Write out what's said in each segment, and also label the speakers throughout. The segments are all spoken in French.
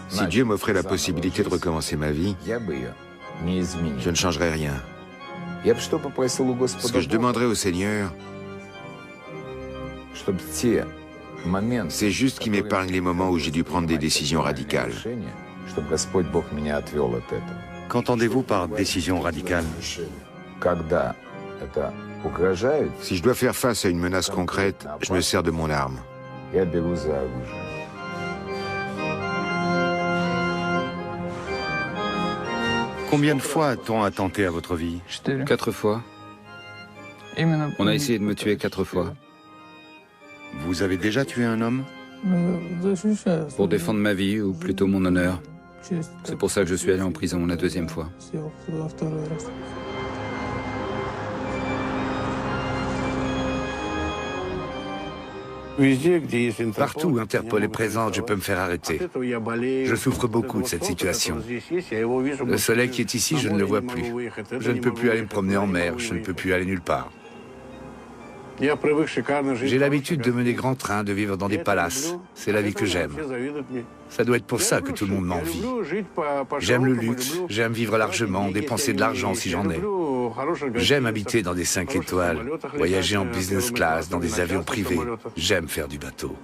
Speaker 1: Si Dieu m'offrait la possibilité de recommencer ma vie, je ne changerais rien. Ce que je demanderais au Seigneur, c'est juste qu'il m'épargne les moments où j'ai dû prendre des décisions radicales.
Speaker 2: Qu'entendez-vous par décision radicale?
Speaker 1: Si je dois faire face à une menace concrète, je me sers de mon arme.
Speaker 2: Combien de fois a-t-on attenté à votre vie?
Speaker 3: 4 fois. On a essayé de me tuer 4 fois.
Speaker 2: Vous avez déjà tué un homme?
Speaker 3: Pour défendre ma vie, ou plutôt mon honneur. C'est pour ça que je suis allé en prison la 2e fois.
Speaker 4: Partout où Interpol est présent, je peux me faire arrêter. Je souffre beaucoup de cette situation. Le soleil qui est ici, je ne le vois plus. Je ne peux plus aller me promener en mer, je ne peux plus aller nulle part. J'ai l'habitude de mener grand train, de vivre dans des palaces. C'est la vie que j'aime. Ça doit être pour ça que tout le monde m'envie. J'aime le luxe, j'aime vivre largement, dépenser de l'argent si j'en ai. J'aime habiter dans des 5 étoiles, voyager en business class, dans des avions privés. J'aime faire du bateau.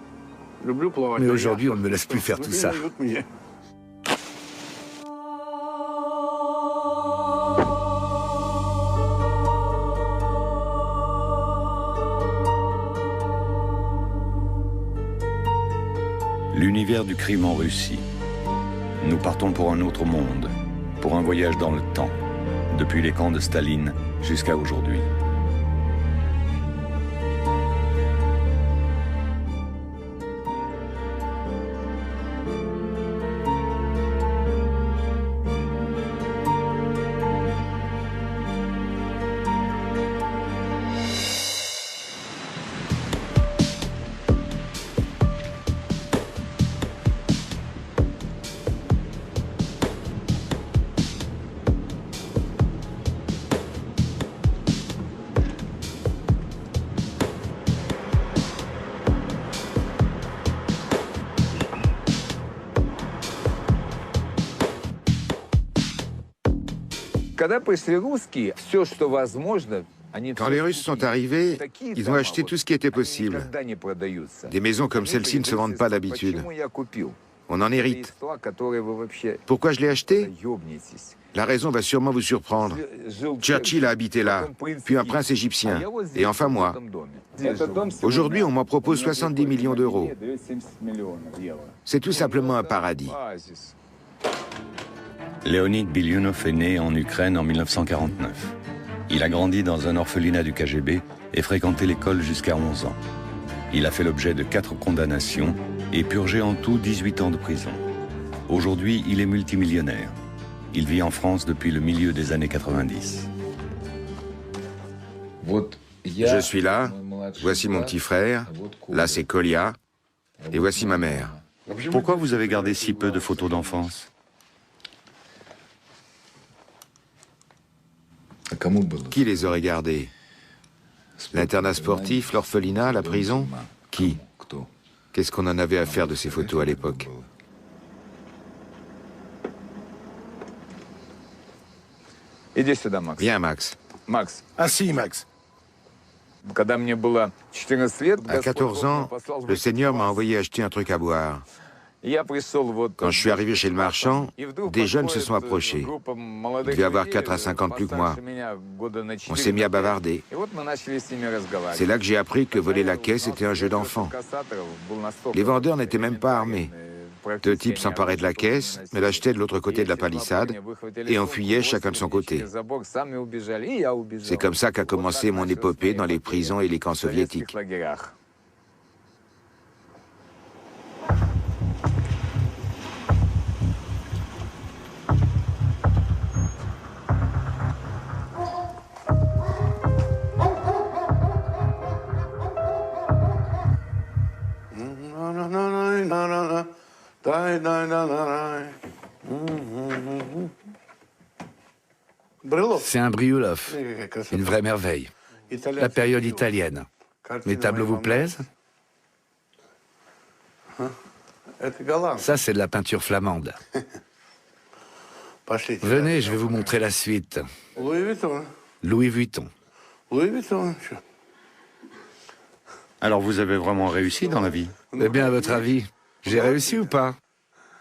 Speaker 4: Mais aujourd'hui, on ne me laisse plus faire tout ça.
Speaker 2: L'univers du crime en Russie. Nous partons pour un autre monde, pour un voyage dans le temps, depuis les camps de Staline jusqu'à aujourd'hui.
Speaker 1: Quand les Russes sont arrivés, ils ont acheté tout ce qui était possible. Des maisons comme celle-ci ne se vendent pas d'habitude. On en hérite. Pourquoi je l'ai acheté? La raison va sûrement vous surprendre. Churchill a habité là, puis un prince égyptien, et enfin moi. Aujourd'hui, on m'en propose 70 millions d'euros. C'est tout simplement un paradis.
Speaker 2: Leonid Bilyunov est né en Ukraine en 1949. Il a grandi dans un orphelinat du KGB et fréquenté l'école jusqu'à 11 ans. Il a fait l'objet de 4 condamnations et purgé en tout 18 ans de prison. Aujourd'hui, il est multimillionnaire. Il vit en France depuis le milieu des années 90.
Speaker 1: Je suis là, voici mon petit frère, là c'est Kolia, et voici ma mère.
Speaker 2: Pourquoi vous avez gardé si peu de photos d'enfance?
Speaker 1: Qui les aurait gardés? L'internat sportif, l'orphelinat, la prison? Qui? Qu'est-ce qu'on en avait à faire de ces photos à l'époque? Viens, Max.
Speaker 4: Assis, Max.
Speaker 1: À 14 ans, le Seigneur m'a envoyé acheter un truc à boire. Quand je suis arrivé chez le marchand, des jeunes se sont approchés. Ils devaient avoir 4 à 5 ans de plus que moi. On s'est mis à bavarder. C'est là que j'ai appris que voler la caisse était un jeu d'enfant. Les vendeurs n'étaient même pas armés. 2 types s'emparaient de la caisse, me l'achetaient de l'autre côté de la palissade et enfuyaient chacun de son côté. C'est comme ça qu'a commencé mon épopée dans les prisons et les camps soviétiques.
Speaker 4: C'est un Brioulov, une vraie merveille. La période italienne. Mes tableaux vous plaisent? Ça, c'est de la peinture flamande. Venez, je vais vous montrer la suite. Louis Vuitton.
Speaker 2: Alors vous avez vraiment réussi dans la vie?
Speaker 4: Eh bien, à votre avis, j'ai réussi ou pas?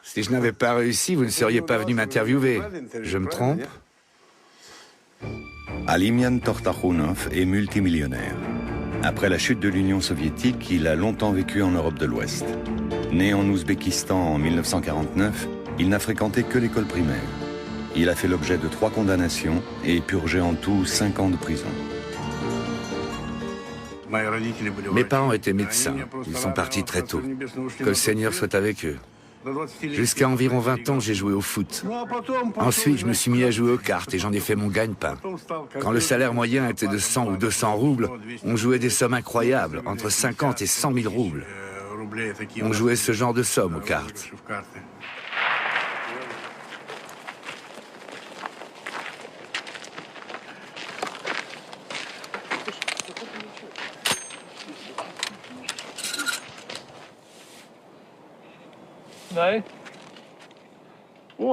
Speaker 4: Si je n'avais pas réussi, vous ne seriez pas venu m'interviewer. Je me trompe?
Speaker 2: Alimian Tortakhunov est multimillionnaire. Après la chute de l'Union soviétique, il a longtemps vécu en Europe de l'Ouest. Né en Ouzbékistan en 1949, il n'a fréquenté que l'école primaire. Il a fait l'objet de 3 condamnations et purgé en tout 5 ans de prison.
Speaker 4: Mes parents étaient médecins. Ils sont partis très tôt. Que le Seigneur soit avec eux. Jusqu'à environ 20 ans, j'ai joué au foot. Ensuite, je me suis mis à jouer aux cartes et j'en ai fait mon gagne-pain. Quand le salaire moyen était de 100 ou 200 roubles, on jouait des sommes incroyables, entre 50 et 100 000 roubles. On jouait ce genre de sommes aux cartes.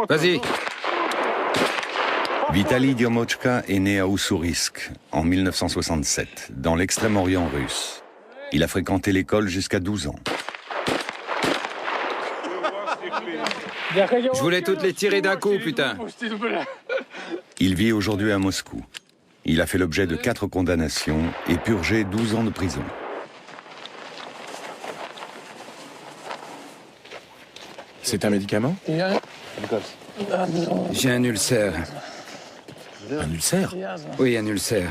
Speaker 3: Vas-y.
Speaker 2: Vitali Diomochka est né à Ussurisk en 1967, dans l'extrême-orient russe. Il a fréquenté l'école jusqu'à 12 ans.
Speaker 3: Je voulais toutes les tirer d'un coup, putain.
Speaker 2: Il vit aujourd'hui à Moscou. Il a fait l'objet de 4 condamnations et purgé 12 ans de prison.
Speaker 5: C'est un médicament?
Speaker 3: J'ai un ulcère.
Speaker 5: Un ulcère?
Speaker 3: Oui, un ulcère.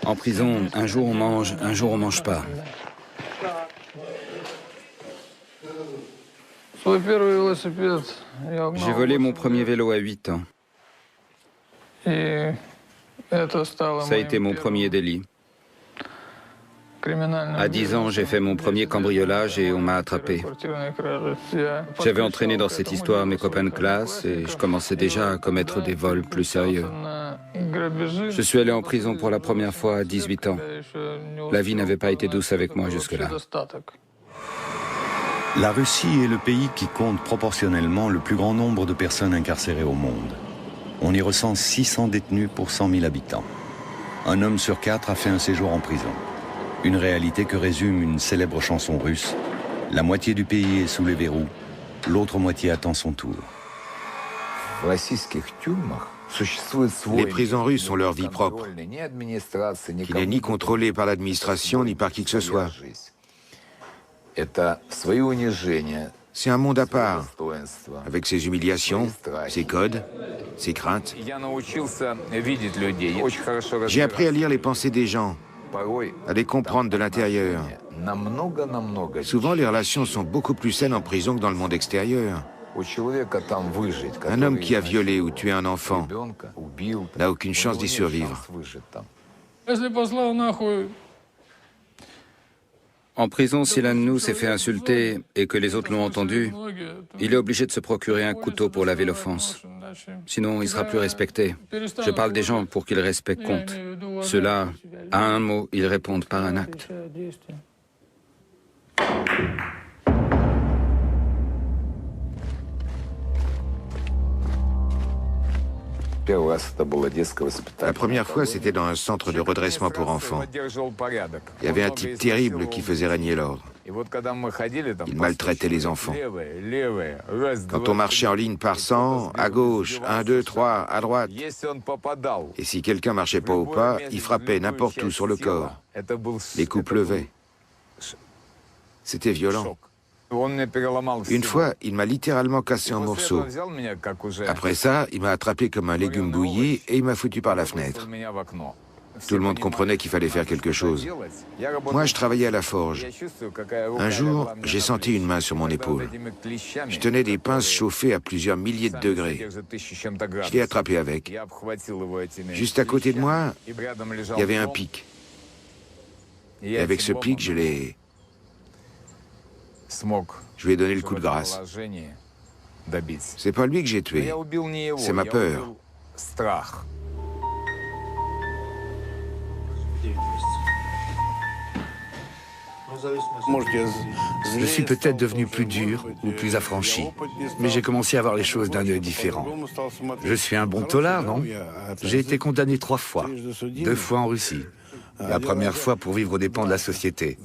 Speaker 3: En prison, un jour on mange pas. J'ai volé mon premier vélo à 8 ans. Ça a été mon premier délit. À 10 ans, j'ai fait mon premier cambriolage et on m'a attrapé. J'avais entraîné dans cette histoire mes copains de classe et je commençais déjà à commettre des vols plus sérieux. Je suis allé en prison pour la première fois à 18 ans. La vie n'avait pas été douce avec moi jusque-là.
Speaker 2: La Russie est le pays qui compte proportionnellement le plus grand nombre de personnes incarcérées au monde. On y recense 600 détenus pour 100 000 habitants. Un homme sur 4 a fait un séjour en prison. Une réalité que résume une célèbre chanson russe. La moitié du pays est sous les verrous, l'autre moitié attend son tour.
Speaker 1: Les prisons russes ont leur vie propre, qui n'est ni contrôlée par l'administration ni par qui que ce soit. C'est un monde à part, avec ses humiliations, ses codes, ses craintes. J'ai appris à lire les pensées des gens, à les comprendre de l'intérieur. Souvent, les relations sont beaucoup plus saines en prison que dans le monde extérieur. Un homme qui a violé ou tué un enfant n'a aucune chance d'y survivre.
Speaker 3: En prison, si l'un de nous s'est fait insulter et que les autres l'ont entendu, il est obligé de se procurer un couteau pour laver l'offense. Sinon, il sera plus respecté. Je parle des gens pour qu'ils respectent compte. Ceux-là, à un mot, ils répondent par un acte.
Speaker 1: La première fois, c'était dans un centre de redressement pour enfants. Il y avait un type terrible qui faisait régner l'ordre. Il maltraitait les enfants. Quand on marchait en ligne par 100, à gauche, 1, 2, 3, à droite. Et si quelqu'un marchait pas au pas, il frappait n'importe où sur le corps. Les coups pleuvaient. C'était violent. Une fois, il m'a littéralement cassé en morceaux. Après ça, il m'a attrapé comme un légume bouilli et il m'a foutu par la fenêtre. Tout le monde comprenait qu'il fallait faire quelque chose. Moi, je travaillais à la forge. Un jour, j'ai senti une main sur mon épaule. Je tenais des pinces chauffées à plusieurs milliers de degrés. Je l'ai attrapé avec. Juste à côté de moi, il y avait un pic. Et avec ce pic, je lui ai donné le coup de grâce. C'est pas lui que j'ai tué, c'est ma peur.
Speaker 4: Je suis peut-être devenu plus dur ou plus affranchi, mais j'ai commencé à voir les choses d'un œil différent. Je suis un bon tolard, non? J'ai été condamné 3 fois, 2 fois en Russie. La première fois pour vivre aux dépens de la société.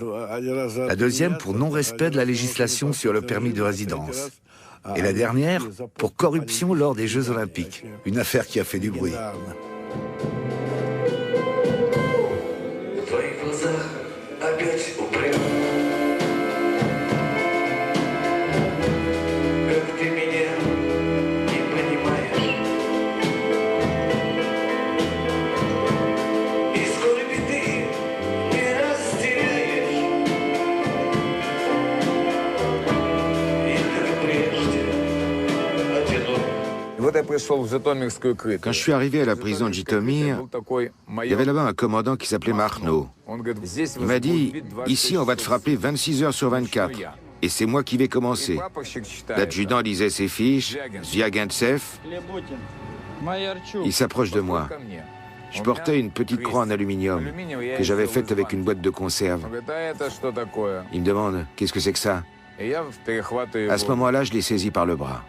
Speaker 4: La deuxième pour non-respect de la législation sur le permis de résidence. Et la dernière pour corruption lors des Jeux Olympiques. Une affaire qui a fait du bruit.
Speaker 1: Quand je suis arrivé à la prison de Jitomir, il y avait là-bas un commandant qui s'appelait Marno. Il m'a dit, ici on va te frapper 26 heures sur 24. Et c'est moi qui vais commencer. L'adjudant lisait ses fiches, Zviagintsev. Il s'approche de moi. Je portais une petite croix en aluminium que j'avais faite avec une boîte de conserve. Il me demande, qu'est-ce que c'est que ça? À ce moment-là, je l'ai saisi par le bras.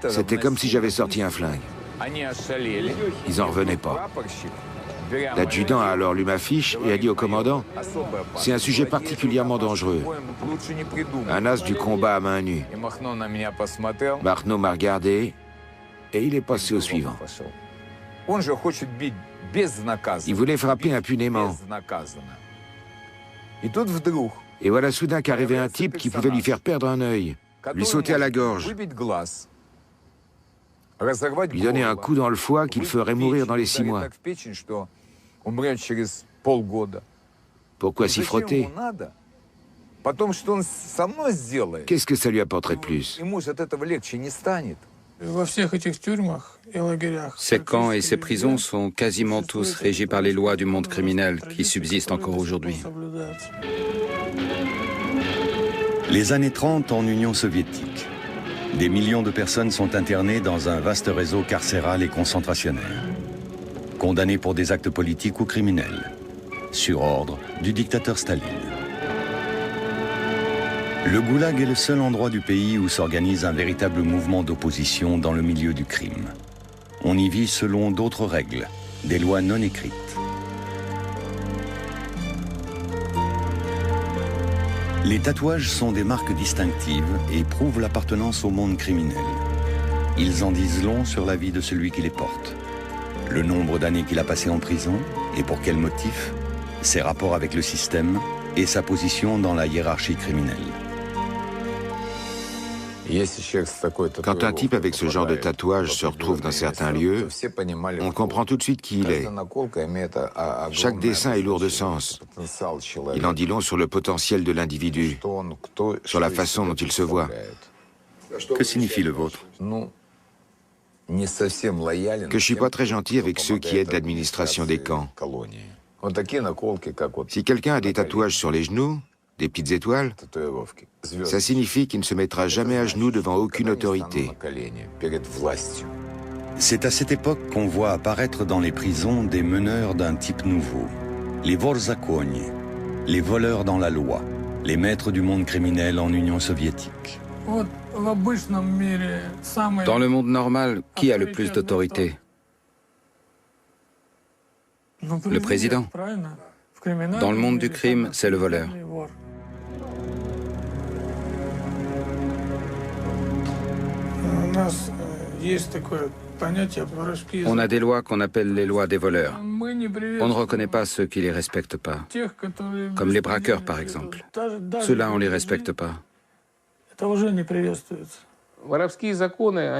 Speaker 1: C'était comme si j'avais sorti un flingue. Ils n'en revenaient pas. L'adjudant a alors lu ma fiche et a dit au commandant, « C'est un sujet particulièrement dangereux. Un as du combat à main nue. » Marno m'a regardé et il est passé au suivant. Il voulait frapper impunément. Et voilà soudain qu'arrivait un type qui pouvait lui faire perdre un œil, lui sauter à la gorge, lui donner un coup dans le foie qu'il ferait mourir dans les 6 mois. Pourquoi s'y frotter? Qu'est-ce que ça lui apporterait de plus?
Speaker 3: Ces camps et ces prisons sont quasiment tous régis par les lois du monde criminel qui subsistent encore aujourd'hui.
Speaker 2: Les années 30 en Union soviétique. Des millions de personnes sont internées dans un vaste réseau carcéral et concentrationnaire. Condamnées pour des actes politiques ou criminels, sur ordre du dictateur Staline. Le goulag est le seul endroit du pays où s'organise un véritable mouvement d'opposition dans le milieu du crime. On y vit selon d'autres règles, des lois non écrites. Les tatouages sont des marques distinctives et prouvent l'appartenance au monde criminel. Ils en disent long sur la vie de celui qui les porte. Le nombre d'années qu'il a passé en prison et pour quel motif, ses rapports avec le système et sa position dans la hiérarchie criminelle.
Speaker 1: Quand un type avec ce genre de tatouage se retrouve dans certains lieux, on comprend tout de suite qui il est. Chaque dessin est lourd de sens. Il en dit long sur le potentiel de l'individu, sur la façon dont il se voit.
Speaker 2: Que signifie le vôtre?
Speaker 1: Que je ne suis pas très gentil avec ceux qui aident l'administration des camps. Si quelqu'un a des tatouages sur les genoux, des petites étoiles, ça signifie qu'il ne se mettra jamais à genoux devant aucune autorité.
Speaker 2: C'est à cette époque qu'on voit apparaître dans les prisons des meneurs d'un type nouveau. Les vorzakoni, les voleurs dans la loi, les maîtres du monde criminel en Union soviétique.
Speaker 3: Dans le monde normal, qui a le plus d'autorité? Le président. Dans le monde du crime, c'est le voleur. On a des lois qu'on appelle les lois des voleurs. On ne reconnaît pas ceux qui ne les respectent pas. Comme les braqueurs, par exemple. Ceux-là, on ne les respecte pas.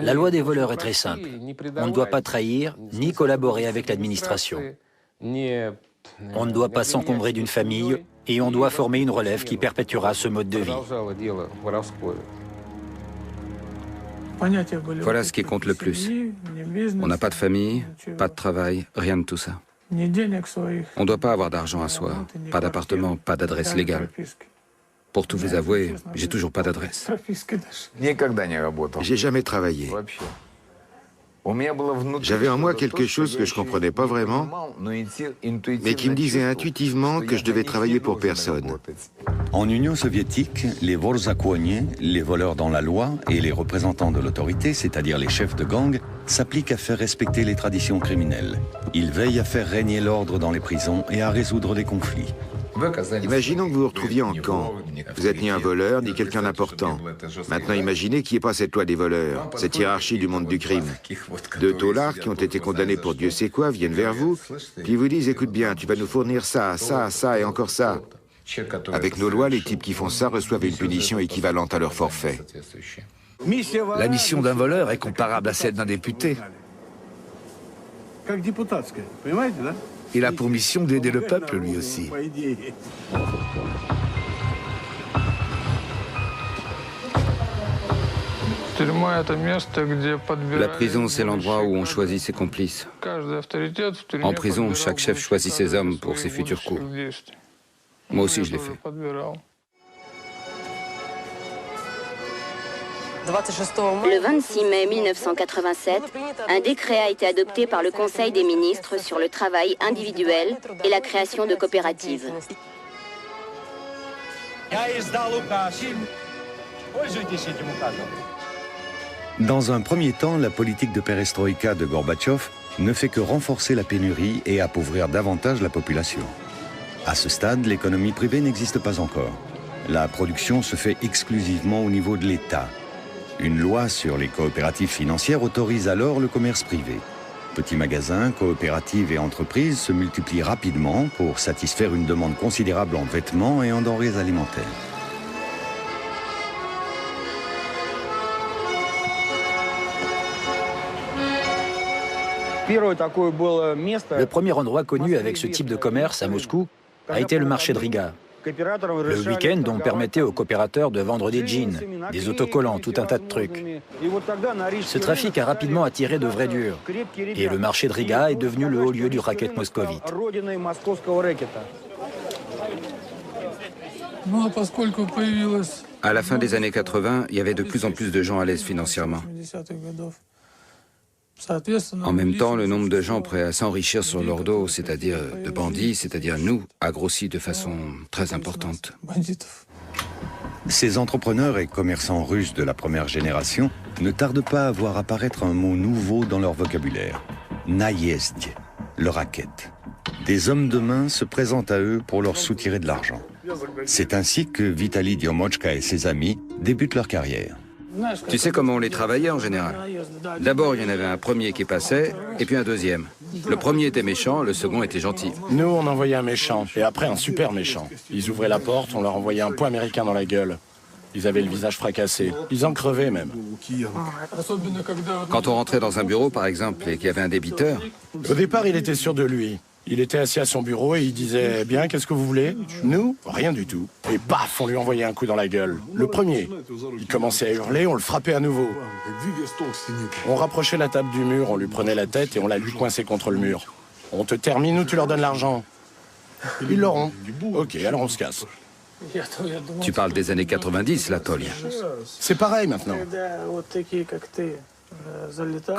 Speaker 6: La loi des voleurs est très simple. On ne doit pas trahir ni collaborer avec l'administration. On ne doit pas s'encombrer d'une famille et on doit former une relève qui perpétuera ce mode de vie.
Speaker 3: Voilà ce qui compte le plus. On n'a pas de famille, pas de travail, rien de tout ça. On ne doit pas avoir d'argent à soi, pas d'appartement, pas d'adresse légale. Pour tout vous avouer, j'ai toujours pas d'adresse.
Speaker 1: J'ai jamais travaillé. J'avais en moi quelque chose que je ne comprenais pas vraiment, mais qui me disait intuitivement que je devais travailler pour personne.
Speaker 2: En Union soviétique, les vorzakonie, les voleurs dans la loi, et les représentants de l'autorité, c'est-à-dire les chefs de gang, s'appliquent à faire respecter les traditions criminelles. Ils veillent à faire régner l'ordre dans les prisons et à résoudre les conflits.
Speaker 1: Imaginons que vous vous retrouviez en camp. Vous n'êtes ni un voleur, ni quelqu'un d'important. Maintenant, imaginez qu'il n'y ait pas cette loi des voleurs, cette hiérarchie du monde du crime. Deux taulards qui ont été condamnés pour Dieu sait quoi viennent vers vous, puis vous disent, écoute bien, tu vas nous fournir ça, ça, ça et encore ça. Avec nos lois, les types qui font ça reçoivent une punition équivalente à leur forfait.
Speaker 4: La mission d'un voleur est comparable à celle d'un député. Il a pour mission d'aider le peuple, lui aussi.
Speaker 3: La prison, c'est l'endroit où on choisit ses complices. En prison, chaque chef choisit ses hommes pour ses futurs coups. Moi aussi, je l'ai fait.
Speaker 7: Le 26 mai 1987, un décret a été adopté par le Conseil des ministres sur le travail individuel et la création de coopératives.
Speaker 2: Dans un premier temps, la politique de perestroïka de Gorbatchev ne fait que renforcer la pénurie et appauvrir davantage la population. À ce stade, l'économie privée n'existe pas encore. La production se fait exclusivement au niveau de l'État. Une loi sur les coopératives financières autorise alors le commerce privé. Petits magasins, coopératives et entreprises se multiplient rapidement pour satisfaire une demande considérable en vêtements et en denrées alimentaires.
Speaker 6: Le premier endroit connu avec ce type de commerce à Moscou a été le marché de Riga. Le week-end, on permettait aux coopérateurs de vendre des jeans, des autocollants, tout un tas de trucs. Ce trafic a rapidement attiré de vrais durs. Et le marché de Riga est devenu le haut lieu du racket moscovite.
Speaker 3: À la fin des années 80, il y avait de plus en plus de gens à l'aise financièrement. En même temps, le nombre de gens prêts à s'enrichir sur leur dos, c'est-à-dire de bandits, c'est-à-dire nous, a grossi de façon très importante.
Speaker 2: Ces entrepreneurs et commerçants russes de la première génération ne tardent pas à voir apparaître un mot nouveau dans leur vocabulaire. Naïezdie, le racket. Des hommes de main se présentent à eux pour leur soutirer de l'argent. C'est ainsi que Vitali Diomochka et ses amis débutent leur carrière.
Speaker 3: Tu sais comment on les travaillait en général? D'abord, il y en avait un premier qui passait, et puis un deuxième. Le premier était méchant, le second était gentil.
Speaker 5: Nous, on envoyait un méchant, et après un super méchant. Ils ouvraient la porte, on leur envoyait un poing américain dans la gueule. Ils avaient le visage fracassé. Ils en crevaient même.
Speaker 3: Quand on rentrait dans un bureau, par exemple, et qu'il y avait un débiteur...
Speaker 5: Au départ, il était sûr de lui. Il était assis à son bureau et il disait « Bien, qu'est-ce que vous voulez ?» Nous, rien du tout. Et paf, on lui envoyait un coup dans la gueule. Le premier. Il commençait à hurler, on le frappait à nouveau. On rapprochait la table du mur, on lui prenait la tête et on la lui coinçait contre le mur. On te termine ou tu leur donnes l'argent? Ils l'auront. Ok, alors on se casse.
Speaker 3: Tu parles des années 90, là, Tolia.
Speaker 5: C'est pareil maintenant.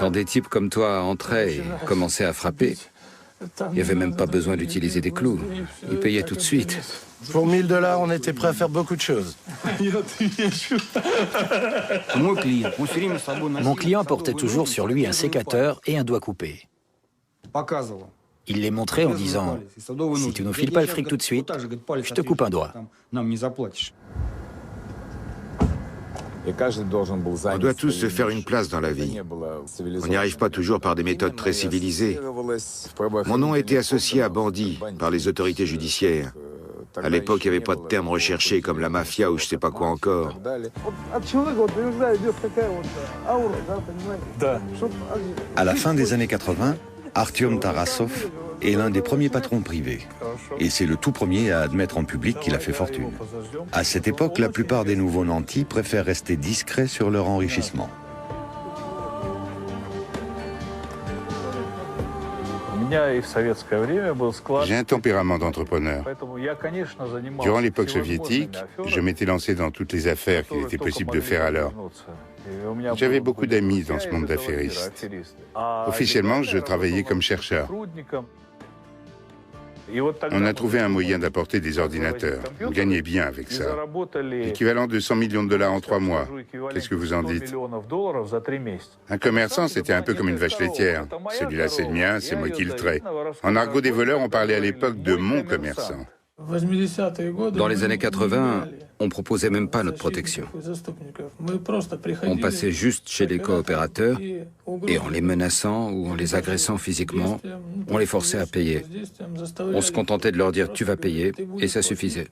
Speaker 3: Quand des types comme toi entraient et commençaient à frapper, il n'y avait même pas besoin d'utiliser des clous. Ils payaient tout de suite.
Speaker 5: Pour 1000 $, on était prêt à faire beaucoup de choses.
Speaker 6: Mon client portait toujours sur lui un sécateur et un doigt coupé. Il les montrait en disant « Si tu ne nous files pas le fric tout de suite, je te coupe un doigt. »
Speaker 1: On doit tous se faire une place dans la vie. On n'y arrive pas toujours par des méthodes très civilisées. Mon nom a été associé à bandit par les autorités judiciaires. À l'époque, il n'y avait pas de terme recherché comme la mafia ou je ne sais pas quoi encore.
Speaker 2: À la fin des années 80, Artyom Tarasov est l'un des premiers patrons privés. Et c'est le tout premier à admettre en public qu'il a fait fortune. À cette époque, la plupart des nouveaux nantis préfèrent rester discrets sur leur enrichissement.
Speaker 8: J'ai un tempérament d'entrepreneur. Durant l'époque soviétique, je m'étais lancé dans toutes les affaires qu'il était possible de faire alors. J'avais beaucoup d'amis dans ce monde d'affairistes. Officiellement, je travaillais comme chercheur. On a trouvé un moyen d'apporter des ordinateurs. On gagnait bien avec ça. L'équivalent de 100 millions de dollars en 3 mois. Qu'est-ce que vous en dites? Un commerçant, c'était un peu comme une vache laitière. Celui-là, c'est le mien, c'est moi qui le trais. En argot des voleurs, on parlait à l'époque de mon commerçant.
Speaker 3: Dans les années 80, on proposait même pas notre protection. On passait juste chez les coopérateurs et en les menaçant ou en les agressant physiquement, on les forçait à payer. On se contentait de leur dire « tu vas payer » et ça suffisait.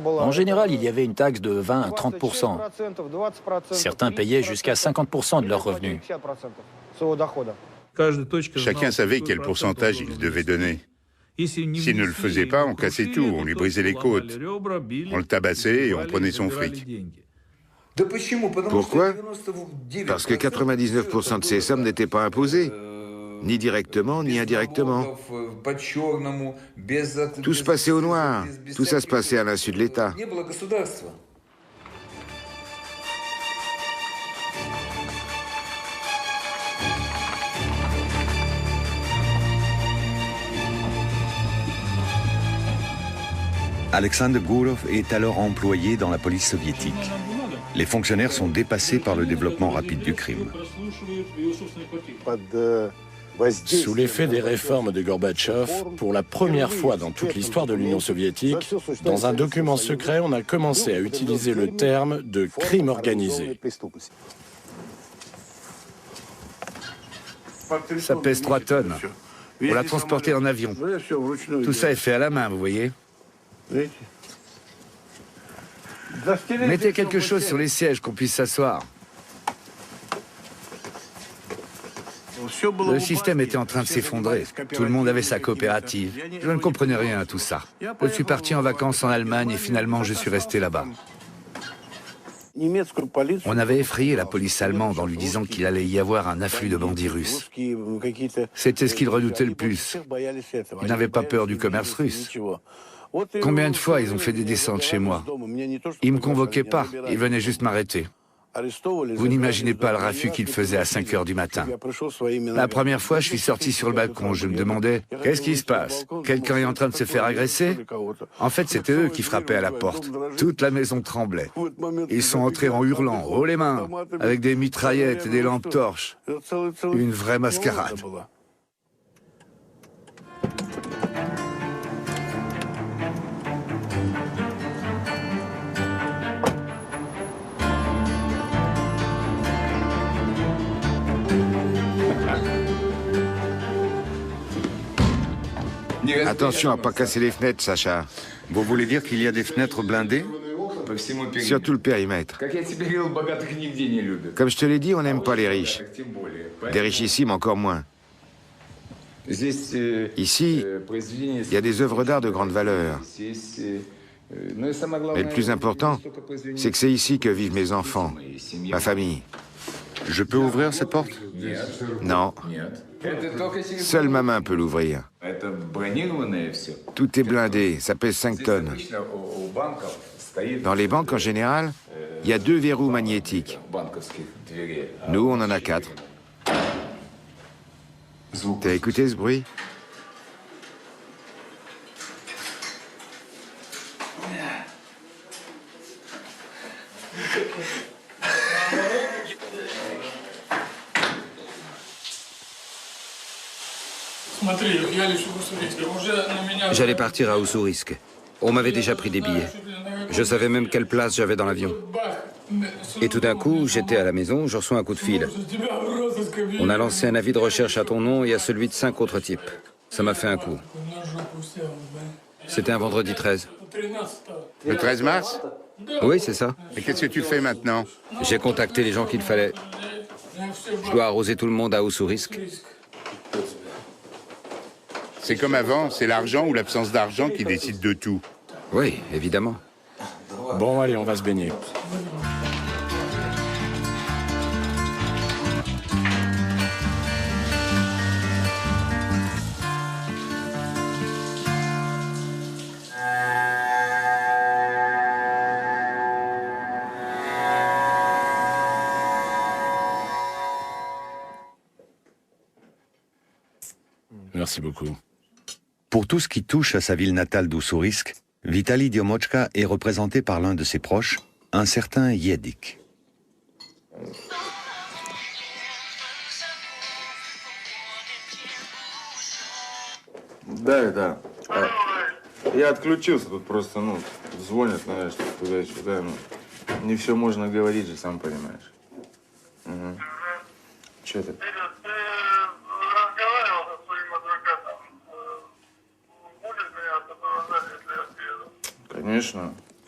Speaker 6: En général, il y avait une taxe de 20 à 30%. Certains payaient jusqu'à 50% de leurs revenus.
Speaker 8: Chacun savait quel pourcentage il devait donner. S'il ne le faisait pas, on cassait tout, on lui brisait les côtes. On le tabassait et on prenait son fric.
Speaker 1: Pourquoi? Parce que 99% de ces sommes n'étaient pas imposées, ni directement, ni indirectement. Tout se passait au noir, tout ça se passait à l'insu de l'État.
Speaker 2: Alexander Gurov est alors employé dans la police soviétique. Les fonctionnaires sont dépassés par le développement rapide du crime.
Speaker 5: Sous l'effet des réformes de Gorbatchev, pour la première fois dans toute l'histoire de l'Union soviétique, dans un document secret, on a commencé à utiliser le terme de crime organisé.
Speaker 4: Ça pèse 3 tonnes. On l'a transporté en avion. Tout ça est fait à la main, vous voyez. Mettez quelque chose sur les sièges, qu'on puisse s'asseoir. Le système était en train de s'effondrer. Tout le monde avait sa coopérative. Je ne comprenais rien à tout ça. Je suis parti en vacances en Allemagne et finalement je suis resté là-bas. On avait effrayé la police allemande en lui disant qu'il allait y avoir un afflux de bandits russes. C'était ce qu'ils redoutaient le plus. Ils n'avaient pas peur du commerce russe. Combien de fois ils ont fait des descentes chez moi? Ils ne me convoquaient pas, ils venaient juste m'arrêter. Vous n'imaginez pas le raffut qu'ils faisaient à 5 heures du matin. La première fois, je suis sorti sur le balcon, je me demandais « Qu'est-ce qui se passe? Quelqu'un est en train de se faire agresser ?» En fait, c'était eux qui frappaient à la porte. Toute la maison tremblait. Ils sont entrés en hurlant « Haut les mains !» avec des mitraillettes et des lampes torches. Une vraie mascarade.
Speaker 1: Attention à ne pas casser les fenêtres, Sacha.
Speaker 2: Vous voulez dire qu'il y a des fenêtres blindées?
Speaker 1: Sur tout le périmètre. Comme je te l'ai dit, on n'aime pas les riches. Des richissimes encore moins. Ici, il y a des œuvres d'art de grande valeur. Mais le plus important, c'est que c'est ici que vivent mes enfants, ma famille.
Speaker 2: Je peux ouvrir cette porte?
Speaker 1: Non. Seule ma main peut l'ouvrir. Tout est blindé, ça pèse 5 tonnes. Dans les banques, en général, il y a 2 verrous magnétiques. Nous, on en a 4. T'as écouté ce bruit?
Speaker 3: J'allais partir à Ussurisk. On m'avait déjà pris des billets. Je savais même quelle place j'avais dans l'avion. Et tout d'un coup, j'étais à la maison, je reçois un coup de fil. On a lancé un avis de recherche à ton nom et à celui de 5 autres types. Ça m'a fait un coup. C'était un vendredi 13.
Speaker 8: Le 13 mars?
Speaker 3: Oui, c'est ça.
Speaker 8: Et qu'est-ce que tu fais maintenant?
Speaker 3: J'ai contacté les gens qu'il fallait. Je dois arroser tout le monde à Ussurisk.
Speaker 8: C'est comme avant, c'est l'argent ou l'absence d'argent qui décide de tout.
Speaker 3: Oui, évidemment.
Speaker 5: Bon, allez, on va se baigner. Merci beaucoup.
Speaker 2: Pour tout ce qui touche à sa ville natale d'Ussurisk, Vitali Diomochka est représenté par l'un de ses proches, un certain Yedik.
Speaker 9: Да. Я отключился, тут просто, звонят, знаешь, туда-сюда, не все можно говорить же, сам понимаешь. Угу. Че ты?
Speaker 10: Разговаривал со своим адвокатом. Будет меня сопровождать, если я приеду?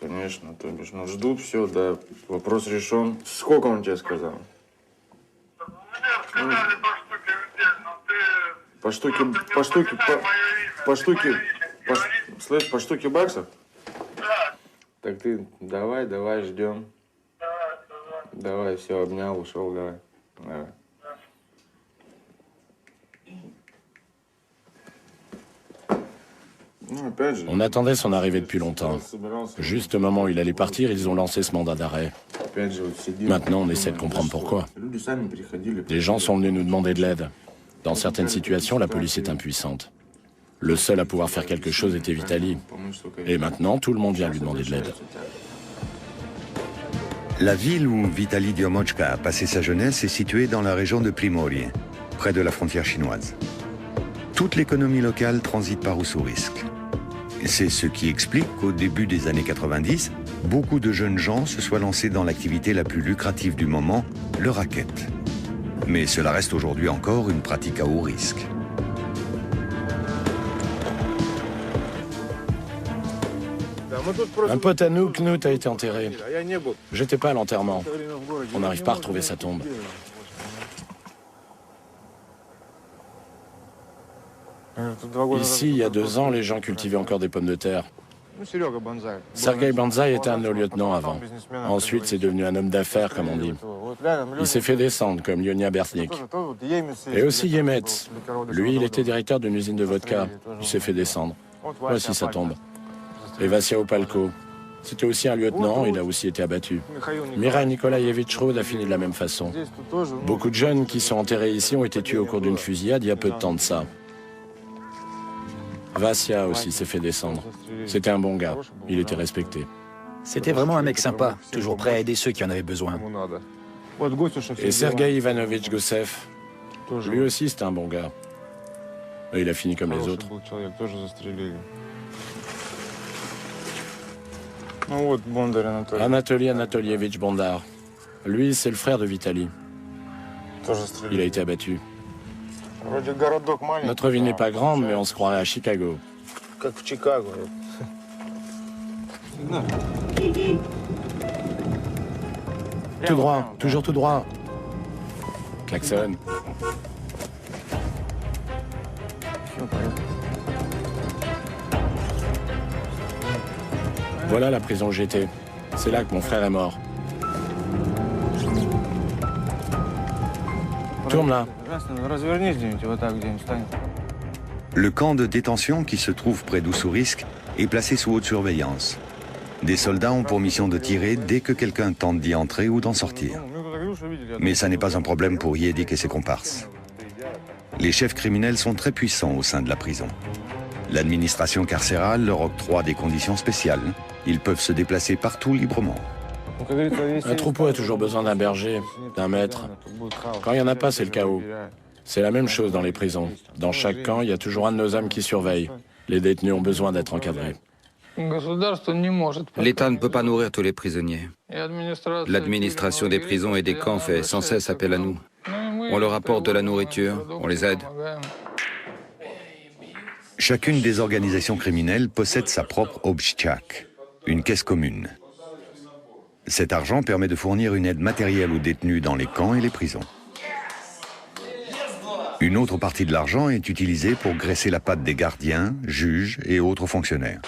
Speaker 9: Конечно, то бишь, ждут, все, да, вопрос решен. Сколько он тебе сказал?
Speaker 10: Мне сказали по штуке в день,
Speaker 9: слышь, по штуке баксов?
Speaker 10: Да.
Speaker 9: Так ты давай, ждем. Давай, все, обнял, ушел, давай.
Speaker 5: On attendait son arrivée depuis longtemps. Juste au moment où il allait partir, ils ont lancé ce mandat d'arrêt. Maintenant, on essaie de comprendre pourquoi. Les gens sont venus nous demander de l'aide. Dans certaines situations, la police est impuissante. Le seul à pouvoir faire quelque chose était Vitali. Et maintenant, tout le monde vient lui demander de l'aide.
Speaker 2: La ville où Vitali Diomochka a passé sa jeunesse est située dans la région de Primorie, près de la frontière chinoise. Toute l'économie locale transite par Ussurisk. C'est ce qui explique qu'au début des années 90, beaucoup de jeunes gens se soient lancés dans l'activité la plus lucrative du moment, le racket. Mais cela reste aujourd'hui encore une pratique à haut risque.
Speaker 5: Un pote à nous, Knut, a été enterré. J'étais pas à l'enterrement. On n'arrive pas à retrouver sa tombe. Ici, il y a 2 ans, les gens cultivaient encore des pommes de terre. Sergei Banzai était un de nos lieutenants avant. Ensuite, c'est devenu un homme d'affaires, comme on dit. Il s'est fait descendre, comme Lyonia Bertnik. Et aussi Yemet. Lui, il était directeur d'une usine de vodka. Il s'est fait descendre. Voici sa tombe. Et Vassia Opalko. C'était aussi un lieutenant, il a aussi été abattu. Mirail Nikolaevitch Rod a fini de la même façon. Beaucoup de jeunes qui sont enterrés ici ont été tués au cours d'une fusillade il y a peu de temps de ça. Vassia aussi s'est fait descendre. C'était un bon gars, il était respecté.
Speaker 6: C'était vraiment un mec sympa, toujours prêt à aider ceux qui en avaient besoin.
Speaker 5: Et Sergei Ivanovitch Gossev, lui aussi c'était un bon gars. Et il a fini comme les autres. Anatoly Anatolievitch Bondar. Lui, c'est le frère de Vitali. Il a été abattu. Notre ville n'est pas grande, mais on se croirait à Chicago. Tout droit, toujours tout droit. Klaxon. Voilà la prison où j'étais. C'est là que mon frère est mort. Tourne là.
Speaker 2: Le camp de détention qui se trouve près d'Ussurisk est placé sous haute surveillance. Des soldats ont pour mission de tirer dès que quelqu'un tente d'y entrer ou d'en sortir. Mais ça n'est pas un problème pour Yedik et ses comparses. Les chefs criminels sont très puissants au sein de la prison. L'administration carcérale leur octroie des conditions spéciales. Ils peuvent se déplacer partout librement.
Speaker 5: Un troupeau a toujours besoin d'un berger, d'un maître. Quand il n'y en a pas, c'est le chaos. C'est la même chose dans les prisons. Dans chaque camp, il y a toujours un de nos hommes qui surveille. Les détenus ont besoin d'être encadrés.
Speaker 3: L'État ne peut pas nourrir tous les prisonniers. L'administration des prisons et des camps fait sans cesse appel à nous. On leur apporte de la nourriture, on les aide.
Speaker 2: Chacune des organisations criminelles possède sa propre obchtchak, une caisse commune. Cet argent permet de fournir une aide matérielle aux détenus dans les camps et les prisons. Une autre partie de l'argent est utilisée pour graisser la patte des gardiens, juges et autres fonctionnaires.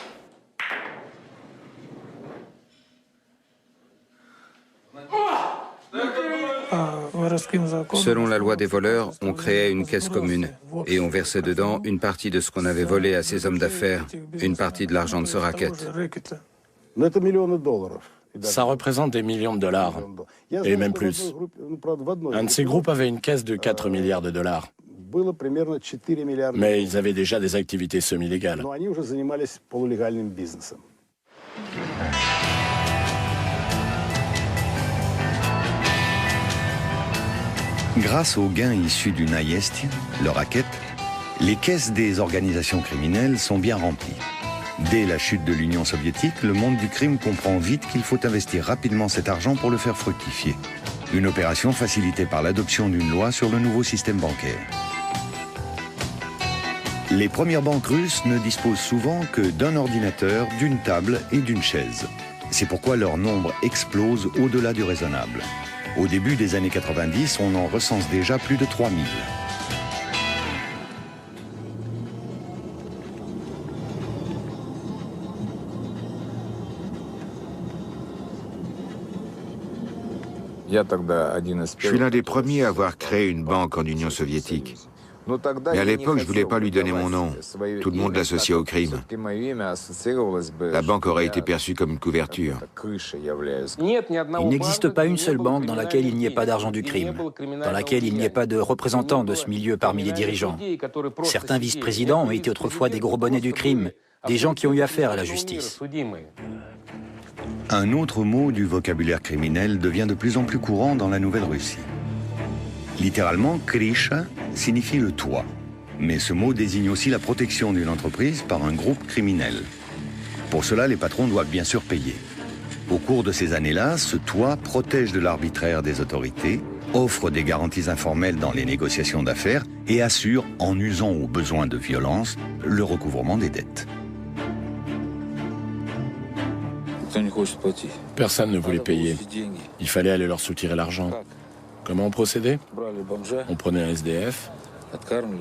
Speaker 3: Selon la loi des voleurs, on créait une caisse commune et on versait dedans une partie de ce qu'on avait volé à ces hommes d'affaires, une partie de l'argent de ce racket.
Speaker 5: Ça représente des millions de dollars, et même plus. Un de ces groupes avait une caisse de 4 milliards de dollars. Mais ils avaient déjà des activités semi-légales.
Speaker 2: Grâce aux gains issus du naïesti, le racket, les caisses des organisations criminelles sont bien remplies. Dès la chute de l'Union soviétique, le monde du crime comprend vite qu'il faut investir rapidement cet argent pour le faire fructifier. Une opération facilitée par l'adoption d'une loi sur le nouveau système bancaire. Les premières banques russes ne disposent souvent que d'un ordinateur, d'une table et d'une chaise. C'est pourquoi leur nombre explose au-delà du raisonnable. Au début des années 90, on en recense déjà plus de 3000.
Speaker 1: Je suis l'un des premiers à avoir créé une banque en Union soviétique. Mais à l'époque, je ne voulais pas lui donner mon nom. Tout le monde l'associait au crime. La banque aurait été perçue comme une couverture.
Speaker 6: Il n'existe pas une seule banque dans laquelle il n'y ait pas d'argent du crime, dans laquelle il n'y ait pas de représentants de ce milieu parmi les dirigeants. Certains vice-présidents ont été autrefois des gros bonnets du crime, des gens qui ont eu affaire à la justice.
Speaker 2: Un autre mot du vocabulaire criminel devient de plus en plus courant dans la Nouvelle-Russie. Littéralement, krisha signifie le toit. Mais ce mot désigne aussi la protection d'une entreprise par un groupe criminel. Pour cela, les patrons doivent bien sûr payer. Au cours de ces années-là, ce toit protège de l'arbitraire des autorités, offre des garanties informelles dans les négociations d'affaires et assure, en usant aux besoins de violence, le recouvrement des dettes.
Speaker 5: Personne ne voulait payer. Il fallait aller leur soutirer l'argent. Comment on procédait? On prenait un SDF,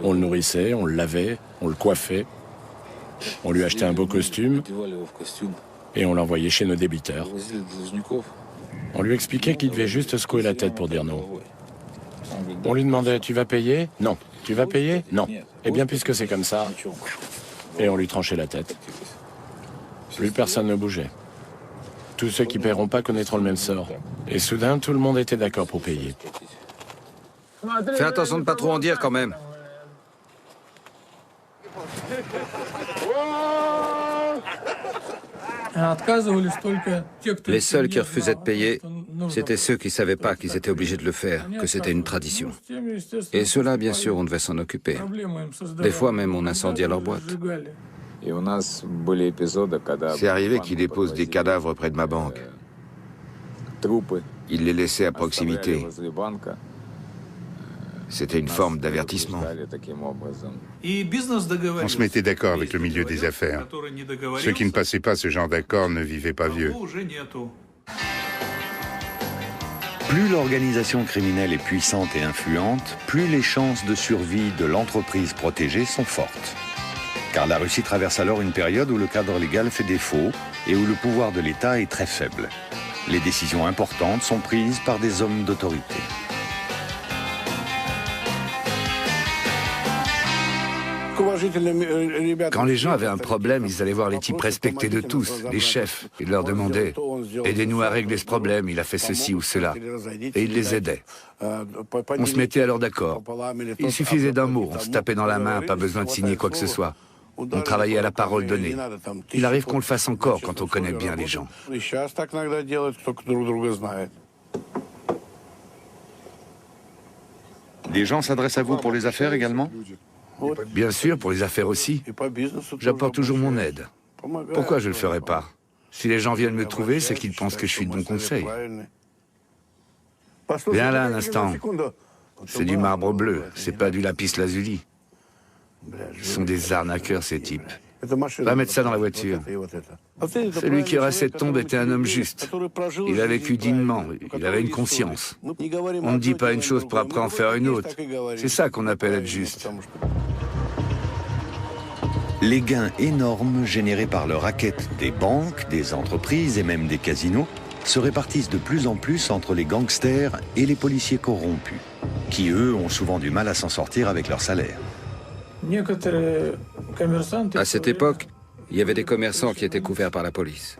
Speaker 5: on le nourrissait, on le lavait, on le coiffait, on lui achetait un beau costume et on l'envoyait chez nos débiteurs. On lui expliquait qu'il devait juste secouer la tête pour dire non. On lui demandait « Tu vas payer ?» « Non. »« Tu vas payer ?» ?»« Non. » Eh bien, puisque c'est comme ça, et on lui tranchait la tête. Plus personne ne bougeait. Tous ceux qui ne paieront pas connaîtront le même sort. Et soudain, tout le monde était d'accord pour payer.
Speaker 3: Fais attention de ne pas trop en dire quand même. Les seuls qui refusaient de payer, c'était ceux qui ne savaient pas qu'ils étaient obligés de le faire, que c'était une tradition. Et ceux-là, bien sûr, on devait s'en occuper. Des fois même, on incendiait leur boîte.
Speaker 1: C'est arrivé qu'il dépose des cadavres près de ma banque. Il les laissait à proximité. C'était une forme d'avertissement.
Speaker 8: On se mettait d'accord avec le milieu des affaires. Ceux qui ne passaient pas ce genre d'accord ne vivaient pas vieux.
Speaker 2: Plus l'organisation criminelle est puissante et influente, plus les chances de survie de l'entreprise protégée sont fortes. Car la Russie traverse alors une période où le cadre légal fait défaut et où le pouvoir de l'État est très faible. Les décisions importantes sont prises par des hommes d'autorité.
Speaker 4: Quand les gens avaient un problème, ils allaient voir les types respectés de tous, les chefs. Ils leur demandaient « Aidez-nous à régler ce problème, il a fait ceci ou cela ». Et ils les aidaient. On se mettait alors d'accord. Il suffisait d'un mot, on se tapait dans la main, pas besoin de signer quoi que ce soit. On travaillait à la parole donnée. Il arrive qu'on le fasse encore quand on connaît bien les gens.
Speaker 2: Des gens s'adressent à vous pour les affaires également?
Speaker 4: Bien sûr, pour les affaires aussi. J'apporte toujours mon aide. Pourquoi je ne le ferais pas? Si les gens viennent me trouver, c'est qu'ils pensent que je suis de bon conseil. Viens là un instant. C'est du marbre bleu, c'est pas du lapis lazuli. Ce sont des arnaqueurs, ces types. Va mettre ça dans la voiture. Celui qui aurait cette tombe était un homme juste. Il a vécu dignement, il avait une conscience. On ne dit pas une chose pour après en faire une autre. C'est ça qu'on appelle être juste.
Speaker 2: Les gains énormes générés par le racket des banques, des entreprises et même des casinos se répartissent de plus en plus entre les gangsters et les policiers corrompus, qui eux ont souvent du mal à s'en sortir avec leur salaire.
Speaker 3: À cette époque, il y avait des commerçants qui étaient couverts par la police.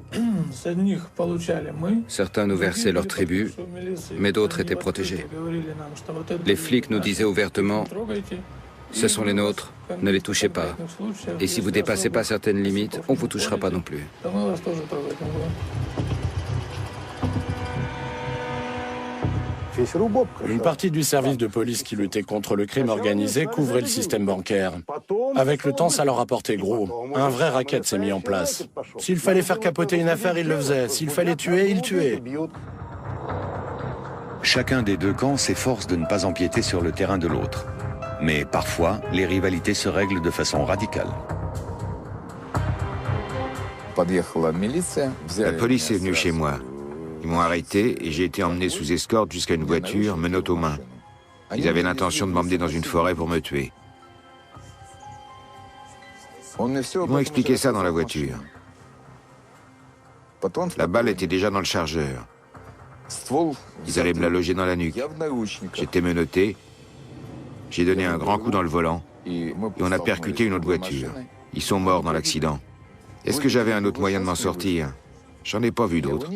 Speaker 3: Certains nous versaient leur tribut, mais d'autres étaient protégés. Les flics nous disaient ouvertement Ce sont les nôtres, ne les touchez pas. Et si vous dépassez pas certaines limites, on vous touchera pas non plus.
Speaker 5: Une partie du service de police qui luttait contre le crime organisé couvrait le système bancaire. Avec le temps, ça leur apportait gros. Un vrai racket s'est mis en place. S'il fallait faire capoter une affaire, ils le faisaient. S'il fallait tuer, ils tuaient.
Speaker 2: Chacun des deux camps s'efforce de ne pas empiéter sur le terrain de l'autre. Mais parfois, les rivalités se règlent de façon radicale.
Speaker 1: La police est venue chez moi. Ils m'ont arrêté et j'ai été emmené sous escorte jusqu'à une voiture, menottes aux mains. Ils avaient l'intention de m'emmener dans une forêt pour me tuer. Ils m'ont expliqué ça dans la voiture. La balle était déjà dans le chargeur. Ils allaient me la loger dans la nuque. J'étais menotté. J'ai donné un grand coup dans le volant et on a percuté une autre voiture. Ils sont morts dans l'accident. Est-ce que j'avais un autre moyen de m'en sortir? J'en ai pas vu d'autre.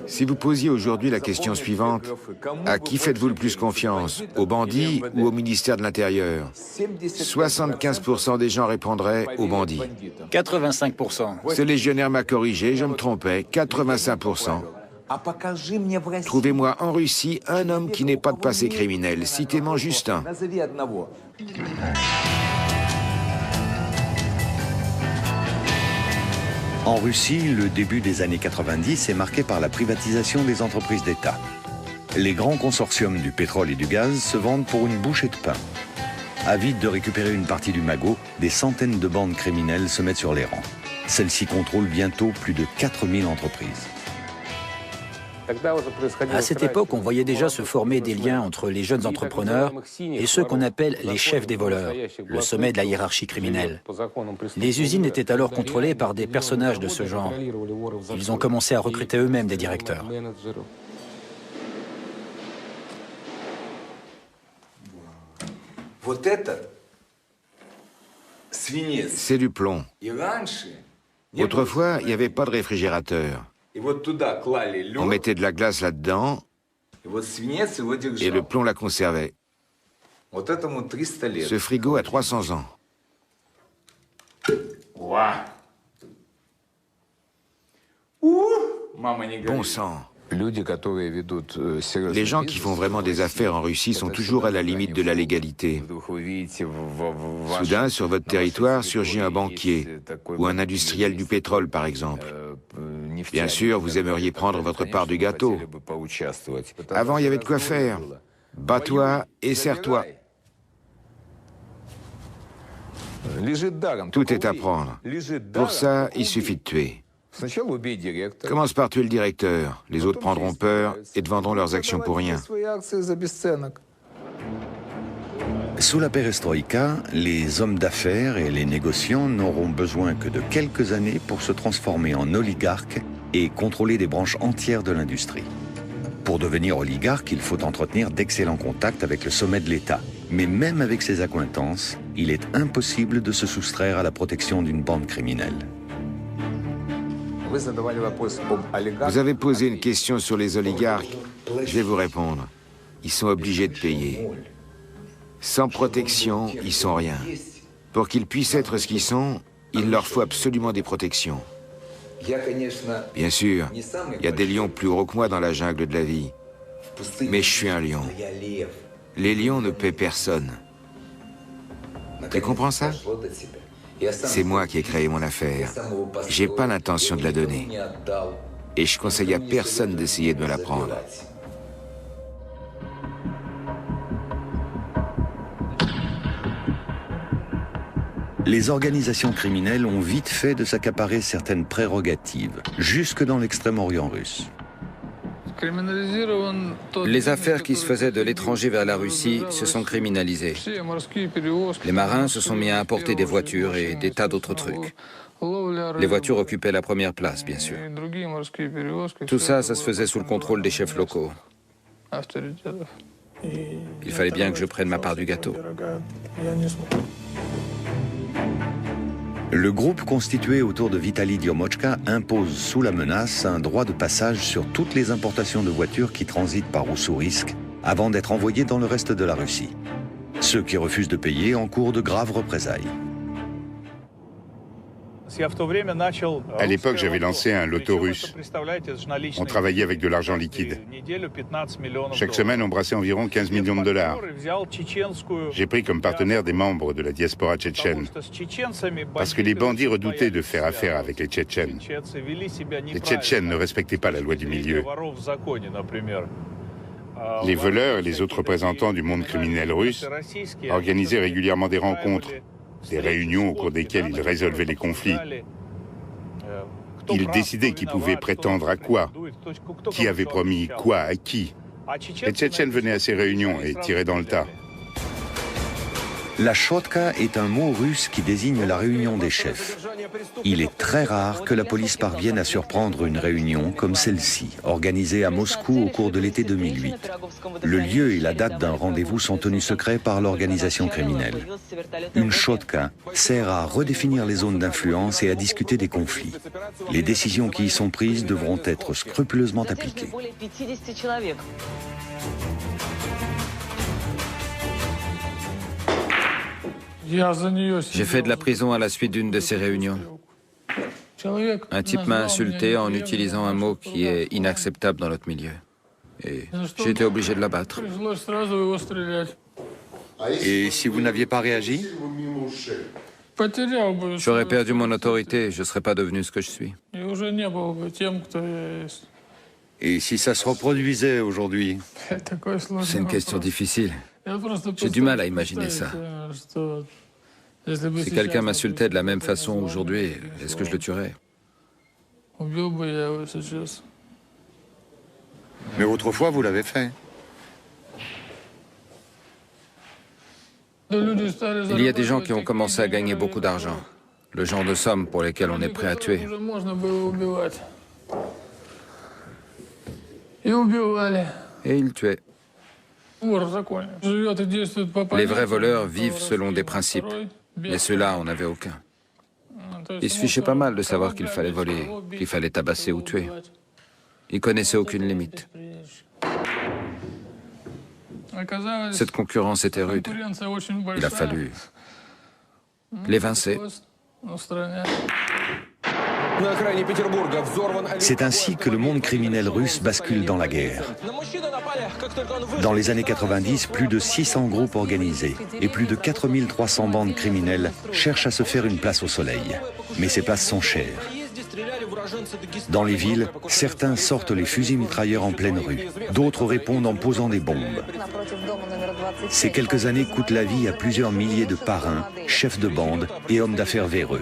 Speaker 1: Si vous posiez aujourd'hui la question suivante, à qui faites-vous le plus confiance, aux bandits ou au ministère de l'Intérieur? 75% des gens répondraient aux bandits.
Speaker 6: 85%.
Speaker 1: Ce légionnaire m'a corrigé, je me trompais, 85%. Trouvez-moi en Russie un homme qui n'ait pas de passé criminel. Citez-moi juste un.
Speaker 2: En Russie, le début des années 90 est marqué par la privatisation des entreprises d'État. Les grands consortiums du pétrole et du gaz se vendent pour une bouchée de pain. Avides de récupérer une partie du magot, des centaines de bandes criminelles se mettent sur les rangs. Celles-ci contrôlent bientôt plus de 4000 entreprises.
Speaker 6: À cette époque, on voyait déjà se former des liens entre les jeunes entrepreneurs et ceux qu'on appelle les chefs des voleurs, le sommet de la hiérarchie criminelle. Les usines étaient alors contrôlées par des personnages de ce genre. Ils ont commencé à recruter eux-mêmes des directeurs.
Speaker 1: C'est du plomb. Autrefois, il n'y avait pas de réfrigérateur. On mettait de la glace là-dedans et le plomb la conservait. Ce frigo a 300 ans. Bon sang. Les gens qui font vraiment des affaires en Russie sont toujours à la limite de la légalité. Soudain, sur votre territoire, surgit un banquier ou un industriel du pétrole, par exemple. Bien sûr, vous aimeriez prendre votre part du gâteau. Avant, il y avait de quoi faire. Bats-toi et serre-toi. Tout est à prendre. Pour ça, il suffit de tuer. Commence par tuer le directeur. Les autres prendront peur et te vendront leurs actions pour rien.
Speaker 2: Sous la perestroïka, les hommes d'affaires et les négociants n'auront besoin que de quelques années pour se transformer en oligarques et contrôler des branches entières de l'industrie. Pour devenir oligarque, il faut entretenir d'excellents contacts avec le sommet de l'État. Mais même avec ses accointances, il est impossible de se soustraire à la protection d'une bande criminelle.
Speaker 1: Vous avez posé une question sur les oligarques. Je vais vous répondre. Ils sont obligés de payer. Sans protection, ils sont rien. Pour qu'ils puissent être ce qu'ils sont, il leur faut absolument des protections. Bien sûr, il y a des lions plus gros que moi dans la jungle de la vie. Mais je suis un lion. Les lions ne paient personne. Tu comprends ça? C'est moi qui ai créé mon affaire. J'ai pas l'intention de la donner. Et je conseille à personne d'essayer de me la prendre.
Speaker 2: Les organisations criminelles ont vite fait de s'accaparer certaines prérogatives, jusque dans l'extrême-orient russe.
Speaker 3: Les affaires qui se faisaient de l'étranger vers la Russie se sont criminalisées. Les marins se sont mis à importer des voitures et des tas d'autres trucs. Les voitures occupaient la première place, bien sûr. Tout ça, ça se faisait sous le contrôle des chefs locaux. Il fallait bien que je prenne ma part du gâteau.
Speaker 2: Le groupe constitué autour de Vitali Diomochka impose sous la menace un droit de passage sur toutes les importations de voitures qui transitent par Oussourisk avant d'être envoyées dans le reste de la Russie. Ceux qui refusent de payer encourent de graves représailles.
Speaker 8: À l'époque, j'avais lancé un loto russe. On travaillait avec de l'argent liquide. Chaque semaine, on brassait environ 15 millions de dollars. J'ai pris comme partenaire des membres de la diaspora tchétchène, parce que les bandits redoutaient de faire affaire avec les Tchétchènes. Les Tchétchènes ne respectaient pas la loi du milieu. Les voleurs et les autres représentants du monde criminel russe organisaient régulièrement des rencontres, des réunions au cours desquelles ils résolvaient les conflits. Ils décidaient qui pouvait prétendre à quoi, qui avait promis quoi à qui. Les Tchétchènes venaient à ces réunions et tiraient dans le tas.
Speaker 2: La chotka est un mot russe qui désigne la réunion des chefs. Il est très rare que la police parvienne à surprendre une réunion comme celle-ci, organisée à Moscou au cours de l'été 2008. Le lieu et la date d'un rendez-vous sont tenus secrets par l'organisation criminelle. Une chotka sert à redéfinir les zones d'influence et à discuter des conflits. Les décisions qui y sont prises devront être scrupuleusement appliquées.
Speaker 3: J'ai fait de la prison à la suite d'une de ces réunions. Un type m'a insulté en utilisant un mot qui est inacceptable dans notre milieu. Et j'ai été obligé de l'abattre.
Speaker 2: Et si vous n'aviez pas réagi?
Speaker 3: J'aurais perdu mon autorité et je ne serais pas devenu ce que je suis.
Speaker 2: Et si ça se reproduisait aujourd'hui?
Speaker 3: C'est une question difficile. J'ai du mal à imaginer ça. Si quelqu'un m'insultait de la même façon aujourd'hui, est-ce que je le tuerais?
Speaker 2: Mais autrefois, vous l'avez fait.
Speaker 3: Il y a des gens qui ont commencé à gagner beaucoup d'argent. Le genre de sommes pour lesquelles on est prêt à tuer. Et ils tuaient. Les vrais voleurs vivent selon des principes, mais ceux-là, on n'avait aucun. Ils se fichaient pas mal de savoir qu'il fallait voler, qu'il fallait tabasser ou tuer. Ils connaissaient aucune limite. Cette concurrence était rude. Il a fallu l'évincer.
Speaker 2: C'est ainsi que le monde criminel russe bascule dans la guerre. Dans les années 90, plus de 600 groupes organisés et plus de 4300 bandes criminelles cherchent à se faire une place au soleil. Mais ces places sont chères. Dans les villes, certains sortent les fusils mitrailleurs en pleine rue. D'autres répondent en posant des bombes. Ces quelques années coûtent la vie à plusieurs milliers de parrains, chefs de bande et hommes d'affaires véreux.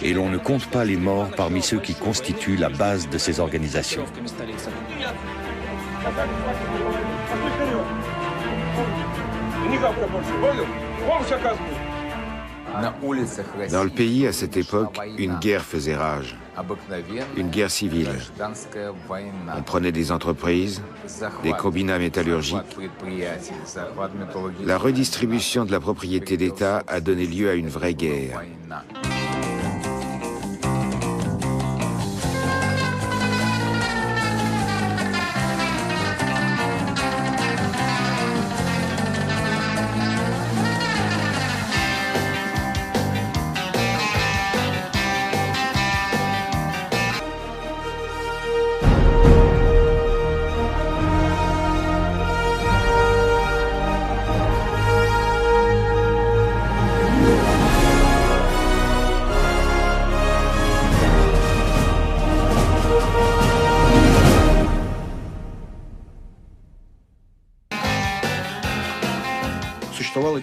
Speaker 2: Et l'on ne compte pas les morts parmi ceux qui constituent la base de ces organisations.
Speaker 1: Dans le pays, à cette époque, une guerre faisait rage. Une guerre civile. On prenait des entreprises, des combinats métallurgiques. La redistribution de la propriété d'État a donné lieu à une vraie guerre.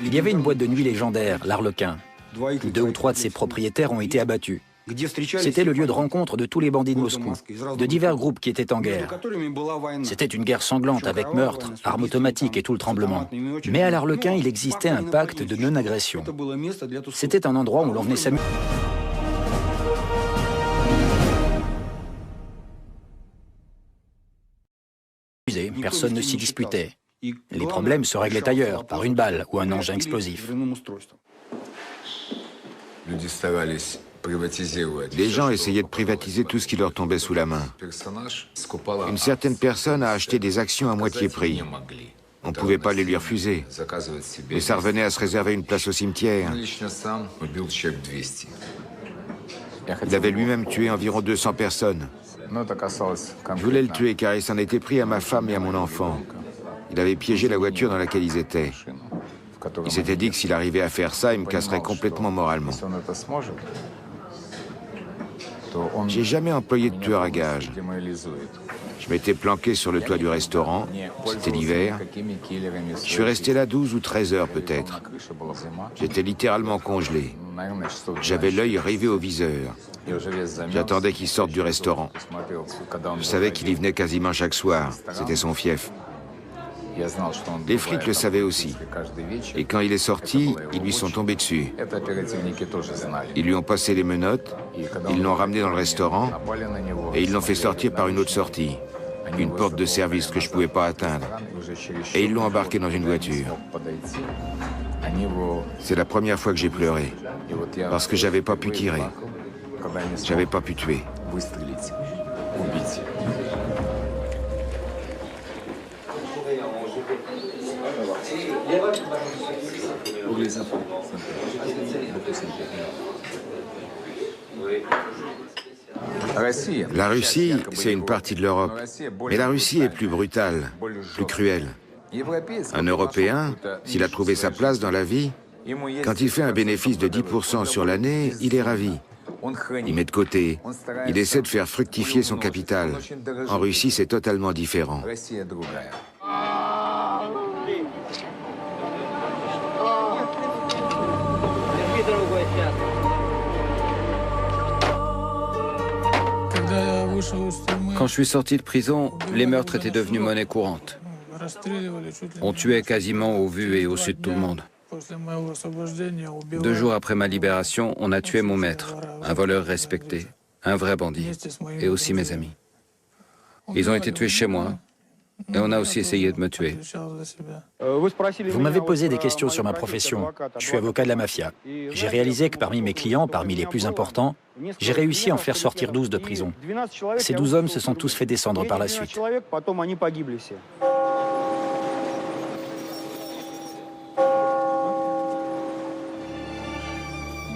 Speaker 6: Il y avait une boîte de nuit légendaire, l'Arlequin. 2 ou 3 de ses propriétaires ont été abattus. C'était le lieu de rencontre de tous les bandits de Moscou, de divers groupes qui étaient en guerre. C'était une guerre sanglante avec meurtres, armes automatiques et tout le tremblement. Mais à l'Arlequin, il existait un pacte de non-agression. C'était un endroit où l'on venait s'amuser. Personne ne s'y disputait. Les problèmes se réglaient ailleurs, par une balle ou un engin explosif.
Speaker 1: Les gens essayaient de privatiser tout ce qui leur tombait sous la main. Une certaine personne a acheté des actions à moitié prix. On ne pouvait pas les lui refuser. Et ça revenait à se réserver une place au cimetière. Il avait lui-même tué environ 200 personnes. Je voulais le tuer car il s'en était pris à ma femme et à mon enfant. Il avait piégé la voiture dans laquelle ils étaient. Il s'était dit que s'il arrivait à faire ça, il me casserait complètement moralement. J'ai jamais employé de tueur à gages. Je m'étais planqué sur le toit du restaurant, c'était l'hiver. Je suis resté là 12 ou 13 heures peut-être. J'étais littéralement congelé. J'avais l'œil rivé au viseur. J'attendais qu'il sorte du restaurant. Je savais qu'il y venait quasiment chaque soir, c'était son fief. Les flics le savaient aussi. Et quand il est sorti, ils lui sont tombés dessus. Ils lui ont passé les menottes, ils l'ont ramené dans le restaurant et ils l'ont fait sortir par une autre sortie, une porte de service que je ne pouvais pas atteindre. Et ils l'ont embarqué dans une voiture. C'est la première fois que j'ai pleuré, parce que j'avais pas pu tirer. J'avais pas pu tuer. La Russie, c'est une partie de l'Europe. Mais la Russie est plus brutale, plus cruelle. Un Européen, s'il a trouvé sa place dans la vie, quand il fait un bénéfice de 10% sur l'année, il est ravi. Il met de côté. Il essaie de faire fructifier son capital. En Russie, c'est totalement différent.
Speaker 3: Quand je suis sorti de prison, les meurtres étaient devenus monnaie courante. On tuait quasiment au vu et au su de tout le monde. 2 jours après ma libération, on a tué mon maître, un voleur respecté, un vrai bandit, et aussi mes amis. Ils ont été tués chez moi, et on a aussi essayé de me tuer.
Speaker 6: Vous m'avez posé des questions sur ma profession. Je suis avocat de la mafia. J'ai réalisé que parmi mes clients, parmi les plus importants, j'ai réussi à en faire sortir 12 de prison. Ces 12 hommes se sont tous fait descendre par la suite.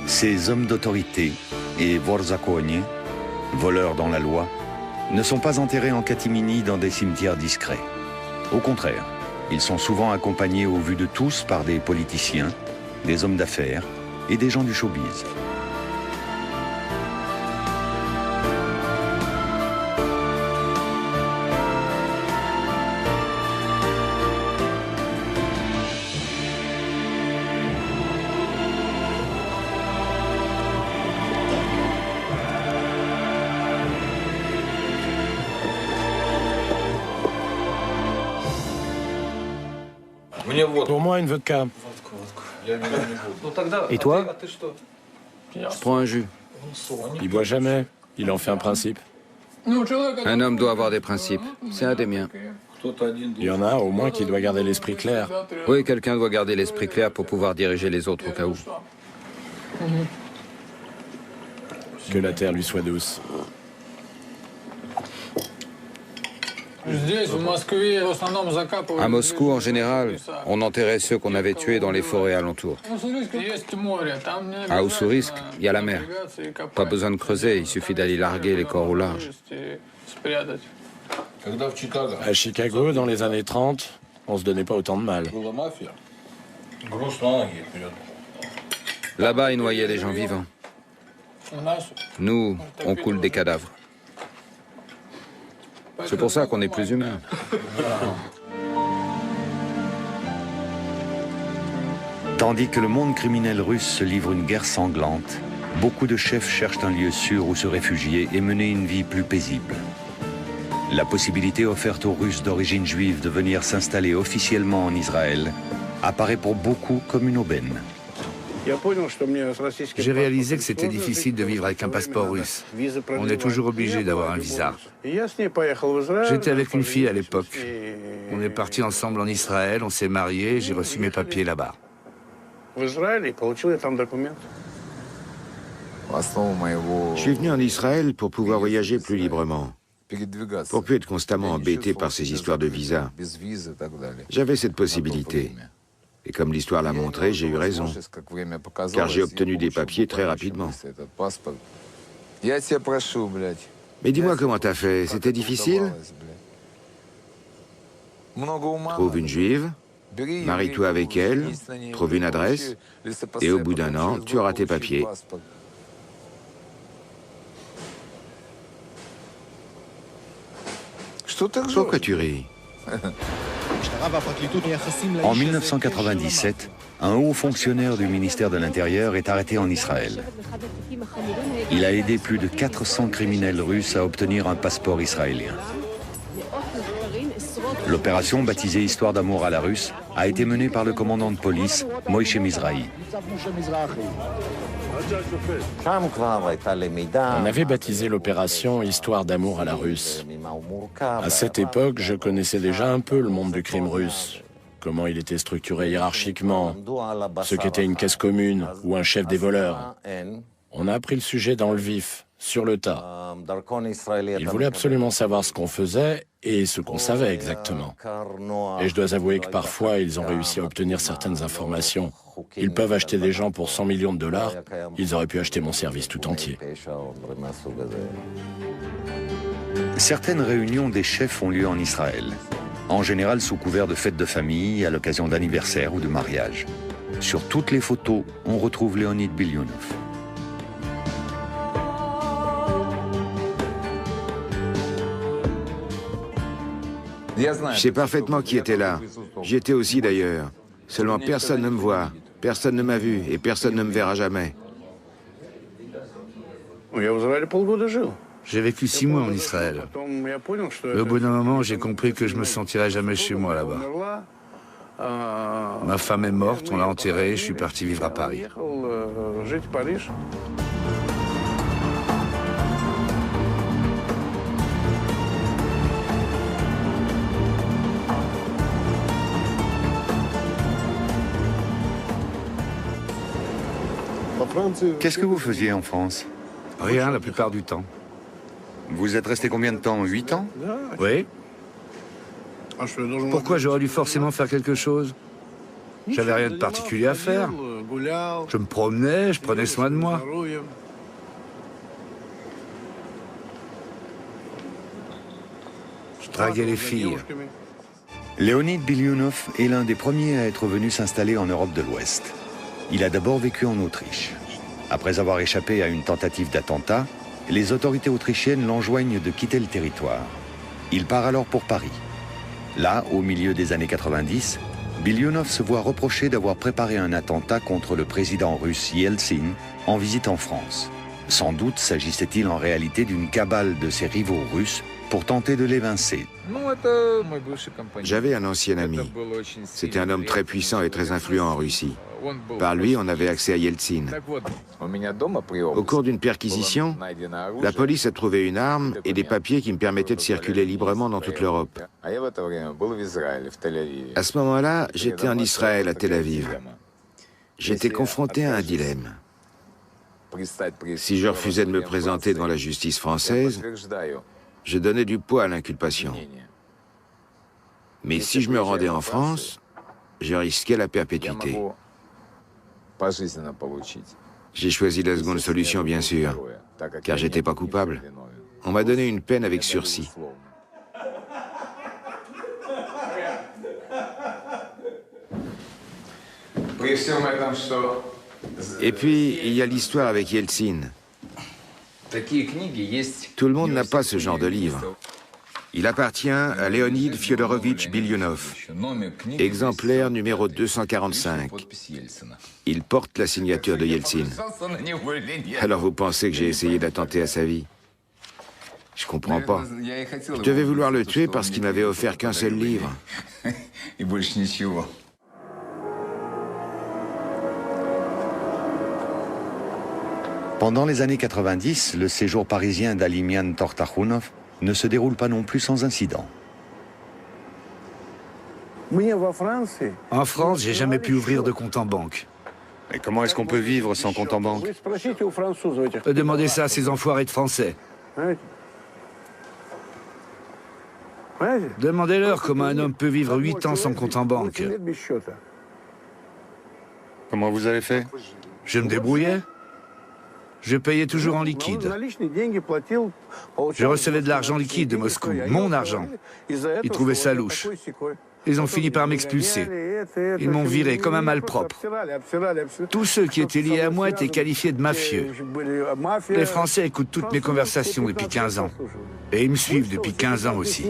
Speaker 2: Ces hommes d'autorité et vorzakoni, voleurs dans la loi, ne sont pas enterrés en catimini dans des cimetières discrets. Au contraire, ils sont souvent accompagnés au vu de tous par des politiciens, des hommes d'affaires et des gens du showbiz.
Speaker 5: Pour moi, une vodka.
Speaker 6: Et toi?
Speaker 3: Je prends un jus.
Speaker 5: Il boit jamais. Il en fait un principe.
Speaker 3: Un homme doit avoir des principes. C'est un des miens.
Speaker 5: Il y en a au moins qui doit garder l'esprit clair.
Speaker 3: Oui, quelqu'un doit garder l'esprit clair pour pouvoir diriger les autres au cas où.
Speaker 5: Que la terre lui soit douce.
Speaker 3: À Moscou, en général, on enterrait ceux qu'on avait tués dans les forêts alentours. À Ussurisk, il y a la mer. Pas besoin de creuser, il suffit d'aller larguer les corps au large.
Speaker 5: À Chicago, dans les années 30, on se donnait pas autant de mal.
Speaker 3: Là-bas, ils noyaient les gens vivants. Nous, on coule des cadavres. C'est pour ça qu'on est plus humain.
Speaker 2: Tandis que le monde criminel russe se livre une guerre sanglante, beaucoup de chefs cherchent un lieu sûr où se réfugier et mener une vie plus paisible. La possibilité offerte aux Russes d'origine juive de venir s'installer officiellement en Israël apparaît pour beaucoup comme une aubaine.
Speaker 4: J'ai réalisé que c'était difficile de vivre avec un passeport russe. On est toujours obligé d'avoir un visa. J'étais avec une fille à l'époque. On est partis ensemble en Israël, on s'est mariés, j'ai reçu mes papiers là-bas.
Speaker 1: Je suis venu en Israël pour pouvoir voyager plus librement, pour plus être constamment embêté par ces histoires de visa. J'avais cette possibilité. Et comme l'histoire l'a montré, j'ai eu raison, car j'ai obtenu des papiers très rapidement. Mais dis-moi comment t'as fait, c'était difficile? Trouve une juive, marie-toi avec elle, trouve une adresse, et au bout d'un an, tu auras tes papiers. Pourquoi tu ris?
Speaker 2: En 1997, un haut fonctionnaire du ministère de l'Intérieur est arrêté en Israël. Il a aidé plus de 400 criminels russes à obtenir un passeport israélien. L'opération, baptisée Histoire d'amour à la russe, a été menée par le commandant de police, Moïse Mizrahi.
Speaker 5: On avait baptisé l'opération Histoire d'amour à la russe. À cette époque, je connaissais déjà un peu le monde du crime russe, comment il était structuré hiérarchiquement, ce qu'était une caisse commune ou un chef des voleurs. On a appris le sujet dans le vif, sur le tas. Ils voulaient absolument savoir ce qu'on faisait et ce qu'on savait exactement. Et je dois avouer que parfois, ils ont réussi à obtenir certaines informations. Ils peuvent acheter des gens pour 100 millions de dollars. Ils auraient pu acheter mon service tout entier.
Speaker 2: Certaines réunions des chefs ont lieu en Israël, en général sous couvert de fêtes de famille, à l'occasion d'anniversaires ou de mariages. Sur toutes les photos, on retrouve Leonid Bilyonov.
Speaker 1: Je sais parfaitement qui était là. J'y étais aussi d'ailleurs. Seulement personne ne me voit, personne ne m'a vu et personne ne me verra jamais.
Speaker 4: J'ai vécu 6 mois en Israël. Mais au bout d'un moment, j'ai compris que je me sentirais jamais chez moi là-bas. Ma femme est morte, on l'a enterrée, je suis parti vivre à Paris.
Speaker 2: Qu'est-ce que vous faisiez en France?
Speaker 4: Rien, la plupart du temps.
Speaker 2: Vous êtes resté combien de temps? 8 ans?
Speaker 4: Oui. Pourquoi j'aurais dû forcément faire quelque chose? J'avais rien de particulier à faire. Je me promenais, je prenais soin de moi. Je draguais les filles.
Speaker 2: Leonid Bilyonov est l'un des premiers à être venu s'installer en Europe de l'Ouest. Il a d'abord vécu en Autriche. Après avoir échappé à une tentative d'attentat, les autorités autrichiennes l'enjoignent de quitter le territoire. Il part alors pour Paris. Là, au milieu des années 90, Bilyonov se voit reprocher d'avoir préparé un attentat contre le président russe Yeltsin en visite en France. Sans doute s'agissait-il en réalité d'une cabale de ses rivaux russes pour tenter de l'évincer.
Speaker 1: J'avais un ancien ami. C'était un homme très puissant et très influent en Russie. Par lui, on avait accès à Yeltsin. Au cours d'une perquisition, la police a trouvé une arme et des papiers qui me permettaient de circuler librement dans toute l'Europe. À ce moment-là, j'étais en Israël, à Tel Aviv. J'étais confronté à un dilemme. Si je refusais de me présenter devant la justice française, je donnais du poids à l'inculpation. Mais si je me rendais en France, je risquais la perpétuité. J'ai choisi la seconde solution, bien sûr, car j'étais pas coupable. On m'a donné une peine avec sursis. Et puis, il y a l'histoire avec Yeltsin. Tout le monde n'a pas ce genre de livre. Il appartient à Leonid Fyodorovitch Bilyonov, exemplaire numéro 245. Il porte la signature de Yeltsin. Alors vous pensez que j'ai essayé d'attenter à sa vie? Je comprends pas. Je devais vouloir le tuer parce qu'il m'avait offert qu'un seul livre.
Speaker 2: Pendant les années 90, le séjour parisien d'Alimian Tortakhunov ne se déroule pas non plus sans incident.
Speaker 4: En France, j'ai jamais pu ouvrir de compte en banque.
Speaker 2: Et comment est-ce qu'on peut vivre sans compte en banque?
Speaker 4: Demandez ça à ces enfoirés de Français. Demandez-leur comment un homme peut vivre 8 ans sans compte en banque.
Speaker 2: Comment vous avez fait?
Speaker 4: Je me débrouillais. Je payais toujours en liquide. Je recevais de l'argent liquide de Moscou, mon argent. Ils trouvaient ça louche. Ils ont fini par m'expulser. Ils m'ont viré comme un malpropre. Tous ceux qui étaient liés à moi étaient qualifiés de mafieux. Les Français écoutent toutes mes conversations depuis 15 ans. Et ils me suivent depuis 15 ans aussi.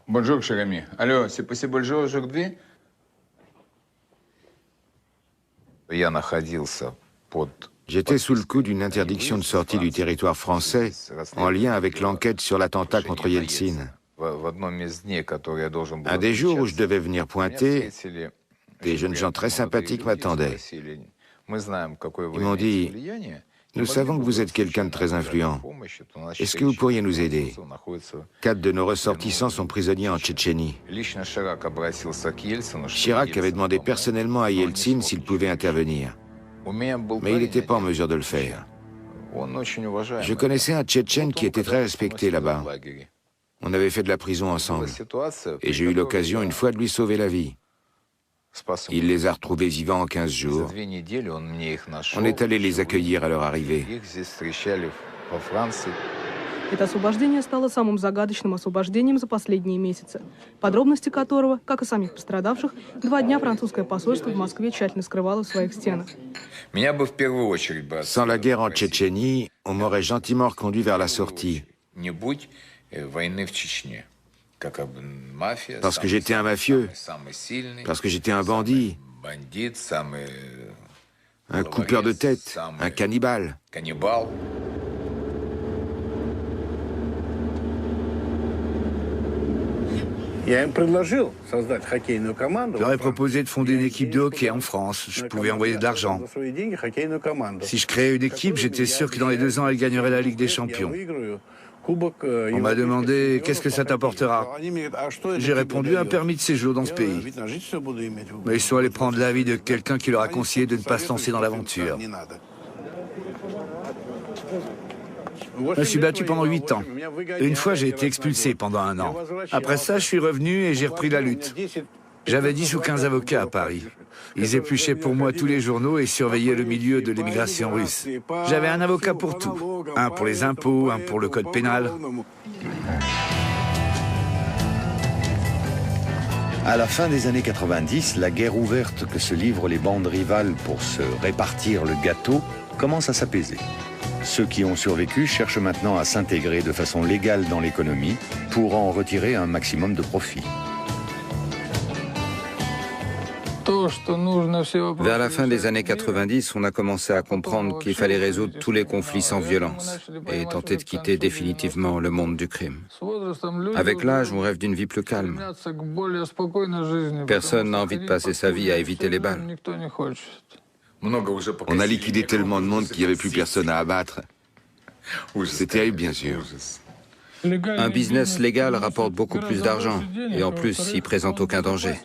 Speaker 9: Bonjour, cher ami. Allô, c'est possible aujourd'hui?
Speaker 1: J'étais sous le coup d'une interdiction de sortie du territoire français en lien avec l'enquête sur l'attentat contre Yeltsin. Un des jours où je devais venir pointer, des jeunes gens très sympathiques m'attendaient. Ils m'ont dit « Nous savons que vous êtes quelqu'un de très influent. Est-ce que vous pourriez nous aider? 4 de nos ressortissants sont prisonniers en Tchétchénie. » Chirac avait demandé personnellement à Yeltsin s'il pouvait intervenir. Mais il n'était pas en mesure de le faire. Je connaissais un Tchétchène qui était très respecté là-bas. On avait fait de la prison ensemble. Et j'ai eu l'occasion une fois de lui sauver la vie. Il les a retrouvés vivants en 15 jours. On est allé les accueillir à leur arrivée.
Speaker 11: Это освобождение стало самым загадочным освобождением за последние месяцы, подробности которого, как и самих пострадавших, 2 дня французское посольство в Москве тщательно скрывало в своих стенах.
Speaker 1: Sans la guerre en Tchétchénie, on m'aurait gentiment reconduit vers la sortie. Parce que j'étais un mafieux, parce que j'étais un bandit, un coupeur de tête, un cannibale.
Speaker 4: J'aurais proposé de fonder une équipe de hockey en France. Je pouvais envoyer de l'argent. Si je créais une équipe, j'étais sûr que dans les 2 ans, elle gagnerait la Ligue des Champions. On m'a demandé « Qu'est-ce que ça t'apportera ?» J'ai répondu « Un permis de séjour dans ce pays. » Mais ils sont allés prendre l'avis de quelqu'un qui leur a conseillé de ne pas se lancer dans l'aventure. Je me suis battu pendant 8 ans. Et une fois, j'ai été expulsé pendant 1 an. Après ça, je suis revenu et j'ai repris la lutte. J'avais 10 ou 15 avocats à Paris. Ils épluchaient pour moi tous les journaux et surveillaient le milieu de l'émigration russe. J'avais un avocat pour tout. Un pour les impôts, un pour le code pénal.
Speaker 2: À la fin des années 90, la guerre ouverte que se livrent les bandes rivales pour se répartir le gâteau commence à s'apaiser. Ceux qui ont survécu cherchent maintenant à s'intégrer de façon légale dans l'économie pour en retirer un maximum de profit.
Speaker 3: Vers la fin des années 90, on a commencé à comprendre qu'il fallait résoudre tous les conflits sans violence et tenter de quitter définitivement le monde du crime. Avec l'âge, on rêve d'une vie plus calme. Personne n'a envie de passer sa vie à éviter les balles.
Speaker 1: On a liquidé tellement de monde qu'il n'y avait plus personne à abattre. C'est terrible, bien sûr.
Speaker 3: Un business légal rapporte beaucoup plus d'argent et en plus, il présente aucun danger.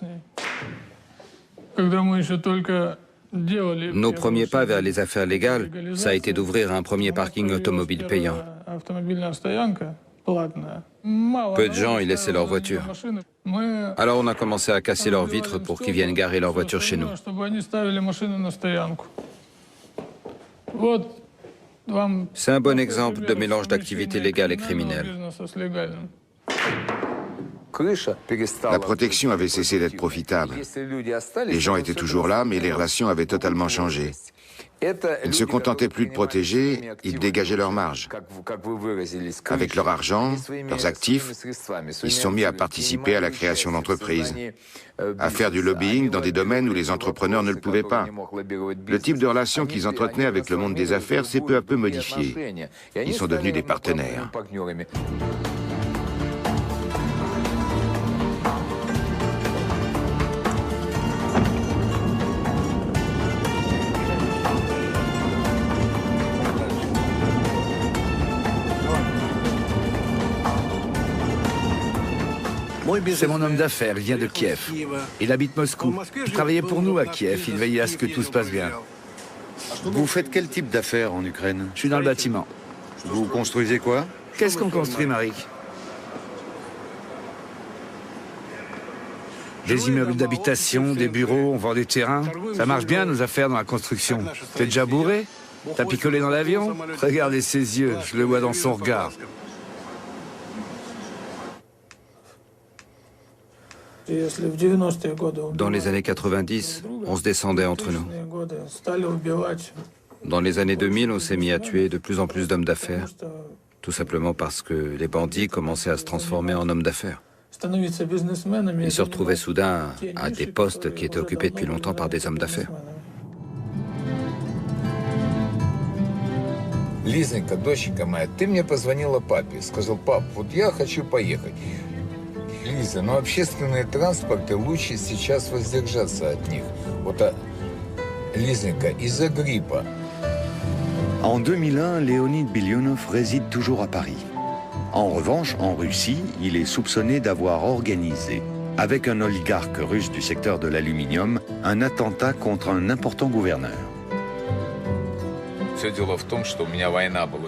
Speaker 3: Nos premiers pas vers les affaires légales, ça a été d'ouvrir un premier parking automobile payant. Peu de gens y laissaient leur voiture. Alors on a commencé à casser leurs vitres pour qu'ils viennent garer leur voiture chez nous. C'est un bon exemple de mélange d'activités légales et criminelles.
Speaker 1: La protection avait cessé d'être profitable. Les gens étaient toujours là, mais les relations avaient totalement changé. Ils ne se contentaient plus de protéger, ils dégageaient leur marge. Avec leur argent, leurs actifs, ils se sont mis à participer à la création d'entreprises, à faire du lobbying dans des domaines où les entrepreneurs ne le pouvaient pas. Le type de relation qu'ils entretenaient avec le monde des affaires s'est peu à peu modifié. Ils sont devenus des partenaires.
Speaker 4: C'est mon homme d'affaires, il vient de Kiev. Il habite Moscou. Il travaillait pour nous à Kiev, il veillait à ce que tout se passe bien.
Speaker 2: Vous faites quel type d'affaires en Ukraine?
Speaker 4: Je suis dans le bâtiment.
Speaker 2: Vous construisez quoi?
Speaker 4: Qu'est-ce qu'on construit, Marik? Des immeubles d'habitation, des bureaux, on vend des terrains. Ça marche bien, nos affaires dans la construction. T'es déjà bourré? T'as picolé dans l'avion? Regardez ses yeux, je le vois dans son regard.
Speaker 3: Dans les années 90, on se descendait entre nous. Dans les années 2000, on s'est mis à tuer de plus en plus d'hommes d'affaires, tout simplement parce que les bandits commençaient à se transformer en hommes d'affaires. Ils se retrouvaient soudain à des postes qui étaient occupés depuis longtemps par des hommes d'affaires.
Speaker 12: Лизонька, доченька моя, ты мне позвонила папе, сказал: пап, вот я хочу поехать. Лиза, но общественные транспорты лучше сейчас воздержаться от них. Вот, Лизонька, из-за гриппа.
Speaker 2: En 2001, Leonid Bilyunov réside toujours à Paris. En revanche, en Russie, il est soupçonné d'avoir organisé, avec un oligarque russe du secteur de l'aluminium, un attentat contre un important gouverneur.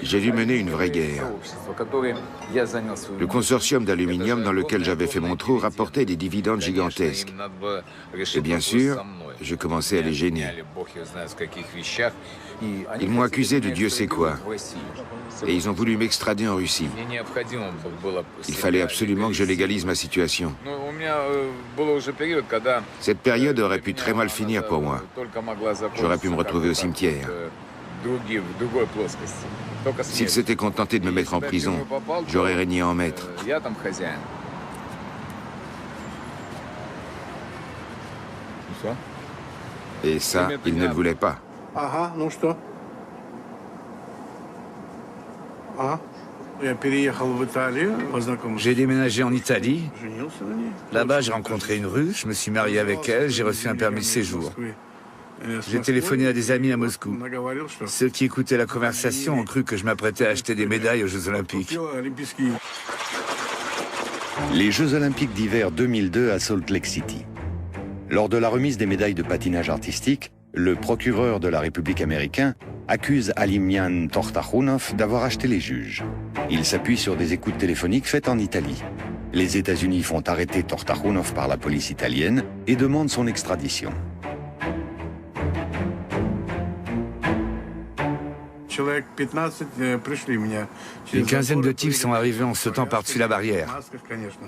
Speaker 1: J'ai dû mener une vraie guerre. Le consortium d'aluminium dans lequel j'avais fait mon trou rapportait des dividendes gigantesques. Et bien sûr, je commençais à les gêner. Ils m'ont accusé de Dieu sait quoi. Et ils ont voulu m'extrader en Russie. Il fallait absolument que je légalise ma situation. Cette période aurait pu très mal finir pour moi. J'aurais pu me retrouver au cimetière. S'ils s'étaient contentés de me mettre en prison, j'aurais régné en maître. Et ça, ils ne le voulaient pas.
Speaker 4: J'ai déménagé en Italie. Là-bas, j'ai rencontré une Russe, je me suis marié avec elle, j'ai reçu un permis de séjour. J'ai téléphoné à des amis à Moscou. Ceux qui écoutaient la conversation ont cru que je m'apprêtais à acheter des médailles aux Jeux Olympiques.
Speaker 2: Les Jeux Olympiques d'hiver 2002 à Salt Lake City. Lors de la remise des médailles de patinage artistique, le procureur de la République américain accuse Alimian Tortakhunov d'avoir acheté les juges. Il s'appuie sur des écoutes téléphoniques faites en Italie. Les États-Unis font arrêter Tortakhunov par la police italienne et demandent son extradition.
Speaker 4: Une quinzaine de types sont arrivés en sautant par-dessus la barrière.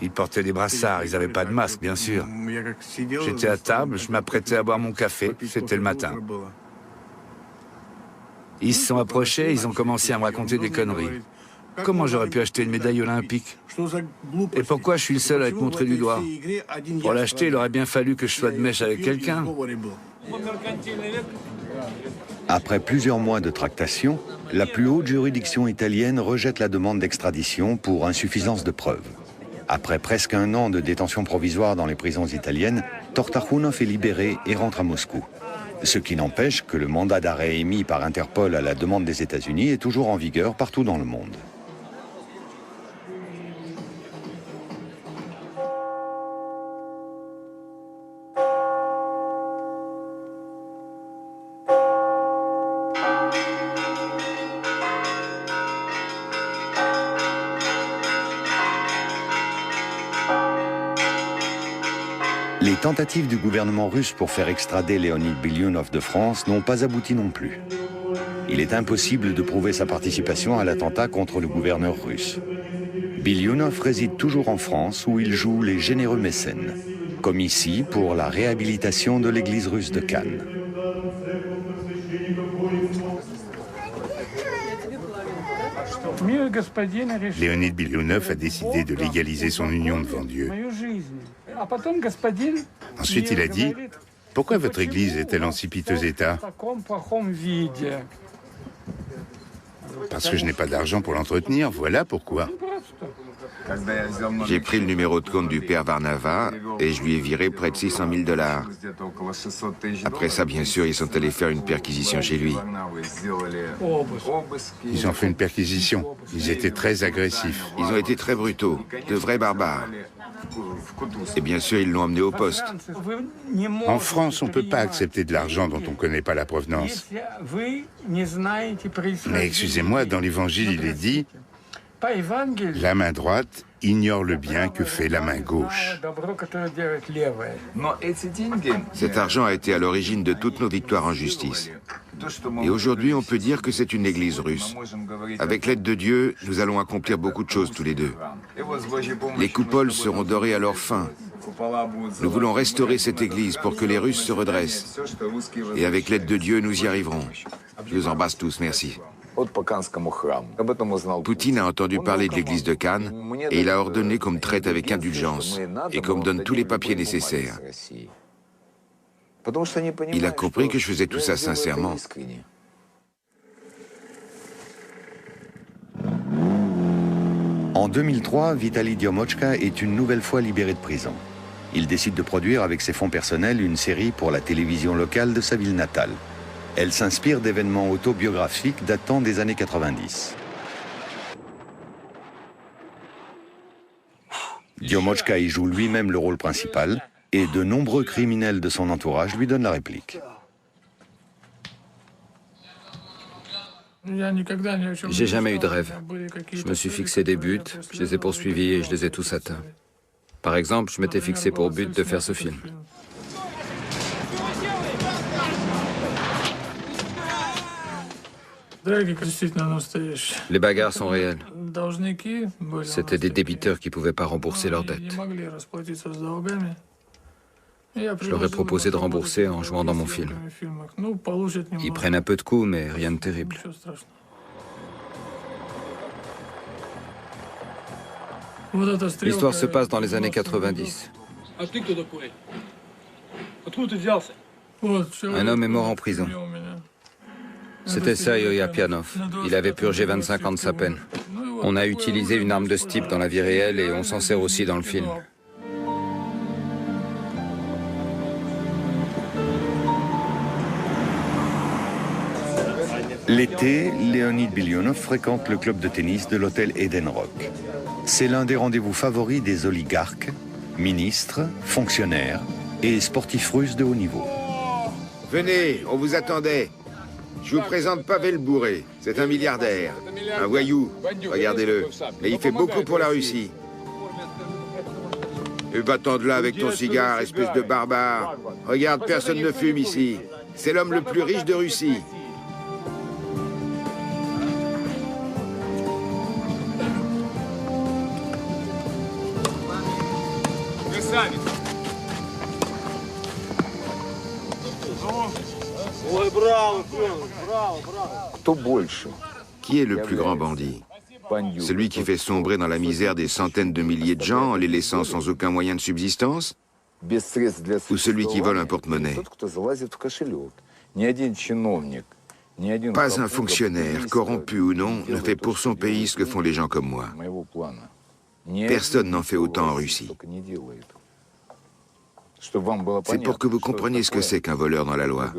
Speaker 4: Ils portaient des brassards, ils n'avaient pas de masque, bien sûr. J'étais à table, je m'apprêtais à boire mon café, c'était le matin. Ils se sont approchés, ils ont commencé à me raconter des conneries. Comment j'aurais pu acheter une médaille olympique? Et pourquoi je suis le seul à être montré du doigt? Pour l'acheter, il aurait bien fallu que je sois de mèche avec quelqu'un.
Speaker 2: Après plusieurs mois de tractation, la plus haute juridiction italienne rejette la demande d'extradition pour insuffisance de preuves. Après presque un an de détention provisoire dans les prisons italiennes, Tortakhunov est libéré et rentre à Moscou. Ce qui n'empêche que le mandat d'arrêt émis par Interpol à la demande des États-Unis est toujours en vigueur partout dans le monde. Les tentatives du gouvernement russe pour faire extrader Leonid Bilyunov de France n'ont pas abouti non plus. Il est impossible de prouver sa participation à l'attentat contre le gouverneur russe. Bilyunov réside toujours en France où il joue les généreux mécènes, comme ici pour la réhabilitation de l'église russe de Cannes.
Speaker 8: Leonid Bilyunov a décidé de légaliser son union devant Dieu. Ensuite, il a dit « Pourquoi votre église est-elle en si piteux état ?» Parce que je n'ai pas d'argent pour l'entretenir, voilà pourquoi.
Speaker 1: J'ai pris le numéro de compte du père Varnava et je lui ai viré près de $600 000. Après ça, bien sûr, ils sont allés faire une perquisition chez lui.
Speaker 8: Ils ont fait une perquisition. Ils étaient très agressifs.
Speaker 1: Ils ont été très brutaux, de vrais barbares. Et bien sûr, ils l'ont emmené au poste.
Speaker 8: En France, on ne peut pas accepter de l'argent dont on ne connaît pas la provenance. Mais excusez-moi, dans l'Évangile, il est dit « La main droite ignore le bien que fait la main gauche ».
Speaker 1: Cet argent a été à l'origine de toutes nos victoires en justice. Et aujourd'hui, on peut dire que c'est une église russe. Avec l'aide de Dieu, nous allons accomplir beaucoup de choses tous les deux. Les coupoles seront dorées à leur fin. Nous voulons restaurer cette église pour que les Russes se redressent. Et avec l'aide de Dieu, nous y arriverons. Je vous embrasse tous, merci. Poutine a entendu parler de l'église de Cannes et il a ordonné qu'on me traite avec indulgence et qu'on me donne tous les papiers nécessaires. Il a compris que je faisais tout ça sincèrement.
Speaker 2: En 2003, Vitali Diomochka est une nouvelle fois libéré de prison. Il décide de produire avec ses fonds personnels une série pour la télévision locale de sa ville natale. Elle s'inspire d'événements autobiographiques datant des années 90. Diomochka y joue lui-même le rôle principal et de nombreux criminels de son entourage lui donnent la réplique.
Speaker 3: J'ai jamais eu de rêve. Je me suis fixé des buts, je les ai poursuivis et je les ai tous atteints. Par exemple, je m'étais fixé pour but de faire ce film. Les bagarres sont réelles. C'était des débiteurs qui ne pouvaient pas rembourser leurs dettes. Je leur ai proposé de rembourser en jouant dans mon film. Ils prennent un peu de coups, mais rien de terrible. L'histoire se passe dans les années 90. Un homme est mort en prison. C'était Sergei Apianov. Il avait purgé 25 ans de sa peine. On a utilisé une arme de ce type dans la vie réelle et on s'en sert aussi dans le film.
Speaker 2: L'été, Leonid Bilyonov fréquente le club de tennis de l'hôtel Eden Rock. C'est l'un des rendez-vous favoris des oligarques, ministres, fonctionnaires et sportifs russes de haut niveau.
Speaker 1: Venez, on vous attendait. Je vous présente Pavel Bourré, c'est un milliardaire, un voyou, regardez-le. Mais il fait beaucoup pour la Russie. Et va-t'en de là avec ton cigare, espèce de barbare. Regarde, personne ne fume ici. C'est l'homme le plus riche de Russie. Qui est le plus grand bandit? Celui qui fait sombrer dans la misère des centaines de milliers de gens en les laissant sans aucun moyen de subsistance? Ou celui qui vole un porte-monnaie? Pas un fonctionnaire, corrompu ou non, ne fait pour son pays ce que font les gens comme moi. Personne n'en fait autant en Russie. C'est pour que vous compreniez ce que c'est qu'un voleur dans la loi.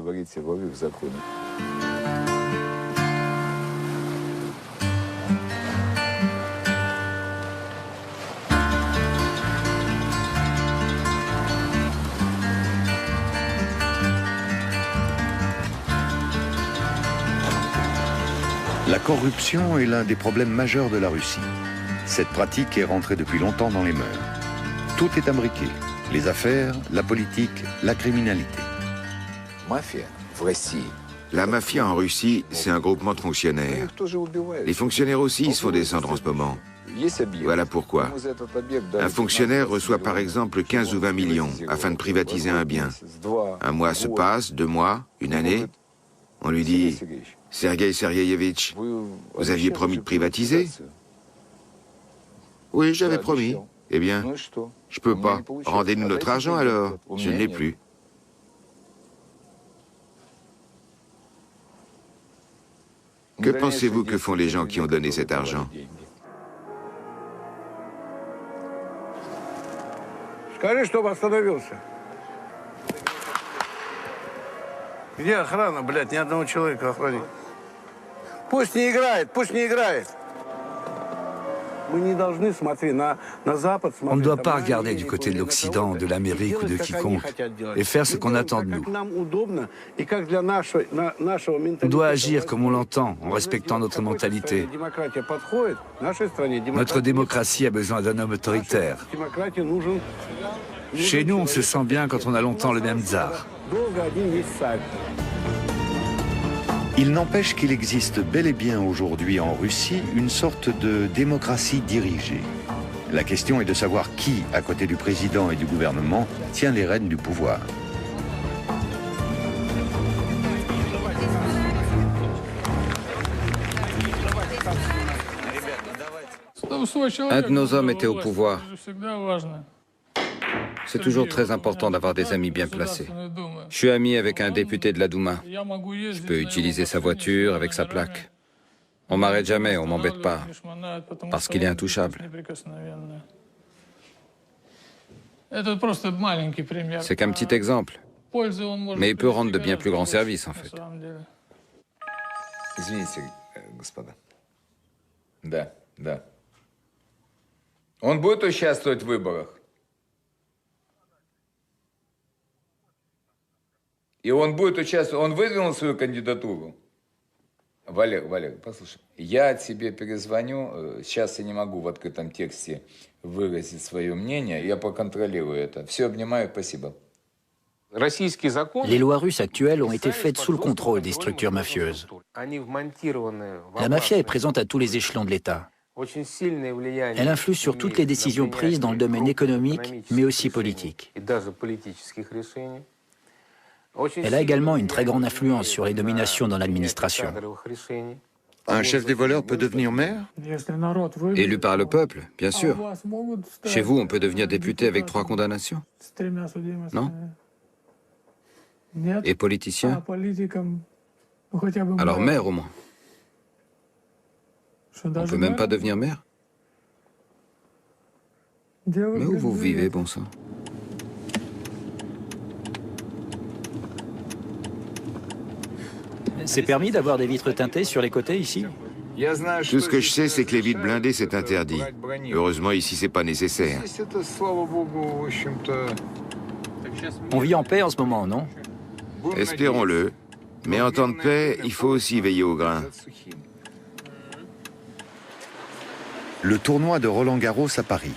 Speaker 2: La corruption est l'un des problèmes majeurs de la Russie. Cette pratique est rentrée depuis longtemps dans les mœurs. Tout est imbriqué. Les affaires, la politique, la criminalité.
Speaker 1: La mafia en Russie, c'est un groupement de fonctionnaires. Les fonctionnaires aussi se font descendre en ce moment. Voilà pourquoi. Un fonctionnaire reçoit par exemple 15 ou 20 millions afin de privatiser un bien. Un mois se passe, 2 mois, une année. On lui dit « Sergueï Sergueïevitch, vous aviez promis de privatiser ?»« Oui, j'avais promis. » Eh bien, je peux pas. Rendez-nous notre argent alors. Je ne l'ai plus. Que pensez-vous que font les gens qui ont donné cet argent?
Speaker 4: Где охрана, блядь, ни одного человека охранник. Пусть не играет, пусть не играет. On ne doit pas regarder du côté de l'Occident, de l'Amérique ou de quiconque et faire ce qu'on attend de nous. On doit agir comme on l'entend, en respectant notre mentalité. Notre démocratie a besoin d'un homme autoritaire. Chez nous, on se sent bien quand on a longtemps le même tsar.
Speaker 2: Il n'empêche qu'il existe bel et bien aujourd'hui en Russie une sorte de démocratie dirigée. La question est de savoir qui, à côté du président et du gouvernement, tient les rênes du pouvoir.
Speaker 3: Un de nos hommes était au pouvoir. C'est toujours très important d'avoir des amis bien placés. Je suis ami avec un député de la Douma. Je peux utiliser sa voiture avec sa plaque. On m'arrête jamais, on m'embête pas, parce qu'il est intouchable. C'est qu'un petit exemple, mais il peut rendre de bien plus grands services en fait.
Speaker 12: Извините, господа. Да, да. Он будет участвовать в выборах? И он будет участвовать, он выдвинул свою кандидатуру? Валер, послушай, я тебе перезвоню, сейчас я не могу в открытом тексте выразить свое мнение, я проконтролирую это. Все, обнимаю, спасибо.
Speaker 6: Les lois russes actuelles ont été faites sous le contrôle des structures mafieuses. La mafia est présente à tous les échelons de l'État. Elle influe sur toutes les décisions prises dans le domaine économique, mais aussi politique. Elle a également une très grande influence sur les nominations dans l'administration.
Speaker 1: Un chef des voleurs peut devenir maire?
Speaker 3: Élu par le peuple, bien sûr. Chez vous, on peut devenir député avec 3 condamnations? Non? Et politicien? Alors maire au moins. On ne peut même pas devenir maire? Mais où vous vivez, bon sang?
Speaker 6: C'est permis d'avoir des vitres teintées sur les côtés ici?
Speaker 1: Tout ce que je sais, c'est que les vitres blindées, c'est interdit. Heureusement, ici, c'est pas nécessaire.
Speaker 6: On vit en paix en ce moment, non?
Speaker 1: Espérons-le. Mais en temps de paix, il faut aussi veiller au grain.
Speaker 2: Le tournoi de Roland-Garros à Paris.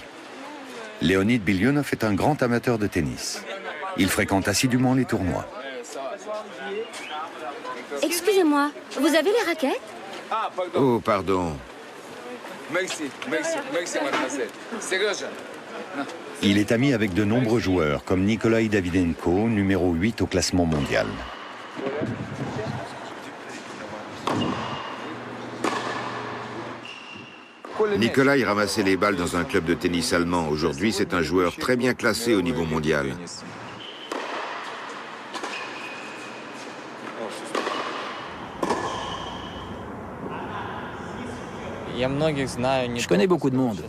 Speaker 2: Leonid Bilyonov est un grand amateur de tennis. Il fréquente assidûment les tournois.
Speaker 7: Excusez-moi, vous avez les raquettes?
Speaker 1: Oh, pardon.
Speaker 2: Il est ami avec de nombreux joueurs, comme Nikolai Davydenko, numéro 8 au classement mondial.
Speaker 1: Nikolai ramassait les balles dans un club de tennis allemand. Aujourd'hui, c'est un joueur très bien classé au niveau mondial.
Speaker 6: Je connais beaucoup de monde.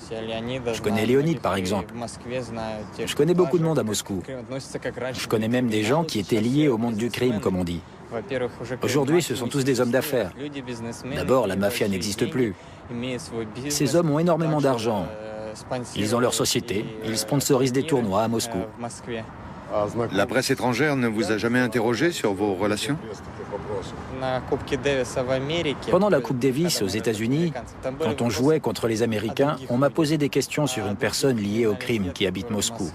Speaker 6: Je connais Léonid, par exemple. Je connais beaucoup de monde à Moscou. Je connais même des gens qui étaient liés au monde du crime, comme on dit. Aujourd'hui, ce sont tous des hommes d'affaires. D'abord, la mafia n'existe plus. Ces hommes ont énormément d'argent. Ils ont leur société, ils sponsorisent des tournois à Moscou.
Speaker 1: La presse étrangère ne vous a jamais interrogé sur vos relations?
Speaker 6: Pendant la Coupe Davis aux États-Unis, quand on jouait contre les Américains, on m'a posé des questions sur une personne liée au crime qui habite Moscou.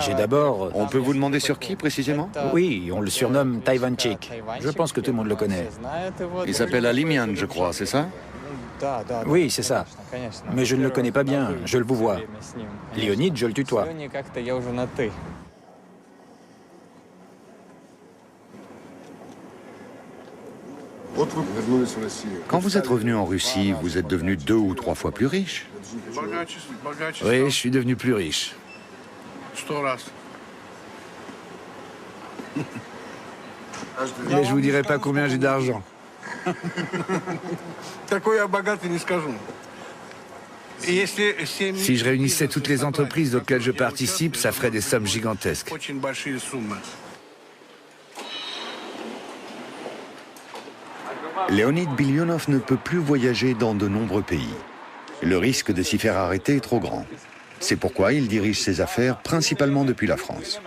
Speaker 6: J'ai d'abord...
Speaker 1: On peut vous demander sur qui, précisément?
Speaker 6: Oui, on le surnomme Taivanchik. Je pense que tout le monde le connaît.
Speaker 1: Il s'appelle Alimian, je crois, c'est ça?
Speaker 6: Oui, c'est ça. Mais je ne le connais pas bien, je le vous vois. Léonid, je le tutoie.
Speaker 2: Quand vous êtes revenu en Russie, vous êtes devenu 2 ou 3 fois plus riche.
Speaker 4: Oui, je suis devenu plus riche. Mais je vous dirai pas combien j'ai d'argent. Si je réunissais toutes les entreprises auxquelles je participe, ça ferait des sommes gigantesques.
Speaker 2: Leonid Bilionov ne peut plus voyager dans de nombreux pays. Le risque de s'y faire arrêter est trop grand. C'est pourquoi il dirige ses affaires principalement depuis la France.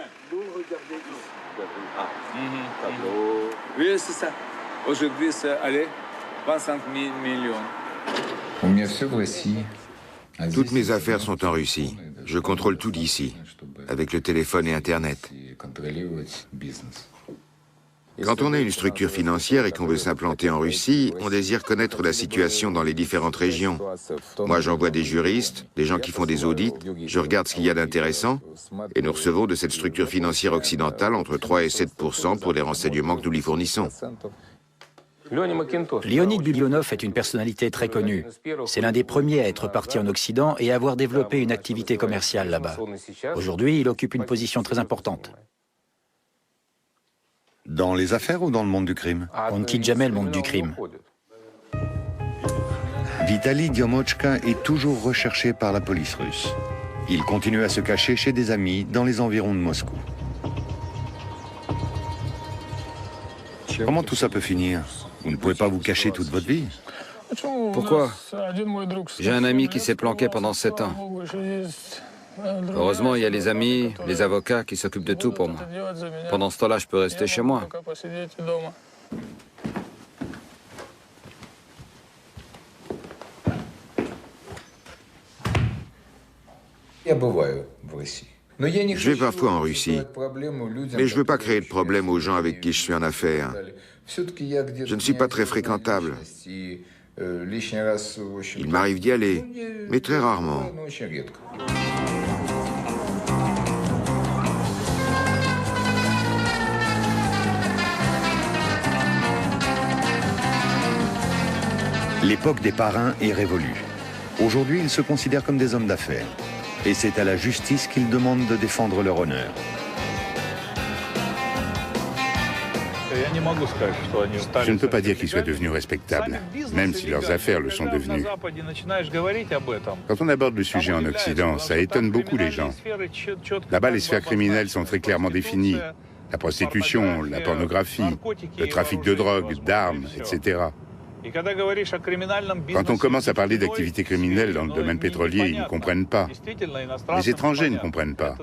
Speaker 1: Toutes mes affaires sont en Russie. Je contrôle tout d'ici, avec le téléphone et Internet. Quand on a une structure financière et qu'on veut s'implanter en Russie, on désire connaître la situation dans les différentes régions. Moi, j'envoie des juristes, des gens qui font des audits, je regarde ce qu'il y a d'intéressant, et nous recevons de cette structure financière occidentale entre 3 et 7% pour les renseignements que nous lui fournissons.
Speaker 6: Leonid Bilionov est une personnalité très connue. C'est l'un des premiers à être parti en Occident et à avoir développé une activité commerciale là-bas. Aujourd'hui, il occupe une position très importante.
Speaker 2: Dans les affaires ou dans le monde du crime?
Speaker 6: On ne quitte jamais le monde du crime.
Speaker 2: Vitali Diomochka est toujours recherché par la police russe. Il continue à se cacher chez des amis dans les environs de Moscou. Comment tout ça peut finir? Vous ne pouvez pas vous cacher toute votre vie?
Speaker 3: Pourquoi? J'ai un ami qui s'est planqué pendant 7 ans. Heureusement, il y a les amis, les avocats qui s'occupent de tout pour moi. Pendant ce temps-là, je peux rester chez moi.
Speaker 1: Je vais parfois en Russie, mais je ne veux pas créer de problème aux gens avec qui je suis en affaires. Je ne suis pas très fréquentable. Il m'arrive d'y aller, mais très rarement.
Speaker 2: L'époque des parrains est révolue. Aujourd'hui, ils se considèrent comme des hommes d'affaires. Et c'est à la justice qu'ils demandent de défendre leur honneur.
Speaker 8: Je ne peux pas dire qu'ils soient devenus respectables, même si leurs affaires le sont devenues. Quand on aborde le sujet en Occident, ça étonne beaucoup les gens. Là-bas, les sphères criminelles sont très clairement définies. La prostitution, la pornographie, le trafic de drogue, d'armes, etc. Quand on commence à parler d'activités criminelles dans le domaine pétrolier, ils ne comprennent pas. Les étrangers ne comprennent pas.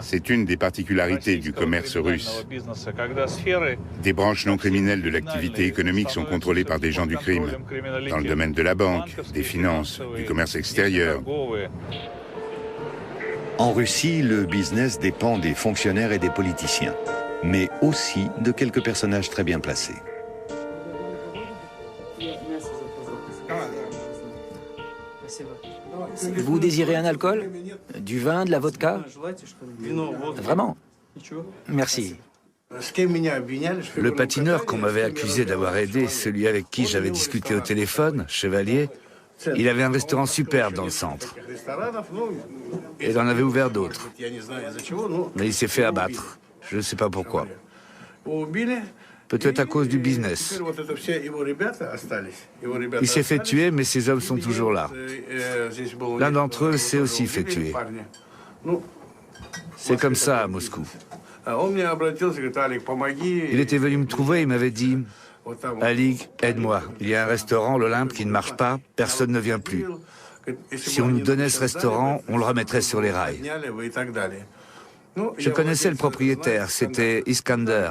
Speaker 8: C'est une des particularités du commerce russe. Des branches non criminelles de l'activité économique sont contrôlées par des gens du crime, dans le domaine de la banque, des finances, du commerce extérieur.
Speaker 2: En Russie, le business dépend des fonctionnaires et des politiciens, mais aussi de quelques personnages très bien placés.
Speaker 6: Vous désirez un alcool? Du vin, de la vodka? Vraiment? Merci.
Speaker 4: Le patineur qu'on m'avait accusé d'avoir aidé, celui avec qui j'avais discuté au téléphone, Chevalier, il avait un restaurant superbe dans le centre. Et il en avait ouvert d'autres. Mais il s'est fait abattre. Je ne sais pas pourquoi. Peut-être à cause du business. Il s'est fait tuer, mais ses hommes sont toujours là. L'un d'entre eux s'est aussi fait tuer. C'est comme ça à Moscou. Il était venu me trouver, il m'avait dit « Alig, aide-moi. Il y a un restaurant, l'Olympe, qui ne marche pas, personne ne vient plus. Si on nous donnait ce restaurant, on le remettrait sur les rails. » Je connaissais le propriétaire, c'était Iskander.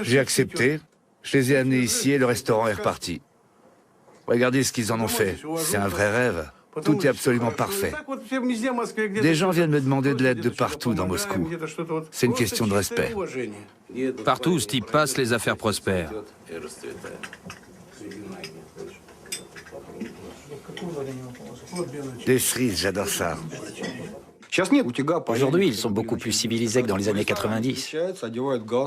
Speaker 4: J'ai accepté, je les ai amenés ici et le restaurant est reparti. Regardez ce qu'ils en ont fait, c'est un vrai rêve. Tout est absolument parfait. Des gens viennent me demander de l'aide de partout dans Moscou. C'est une question de respect.
Speaker 13: Partout où ce type passe, les affaires prospèrent.
Speaker 4: Des cerises, j'adore ça.
Speaker 6: Aujourd'hui, ils sont beaucoup plus civilisés que dans les années 90.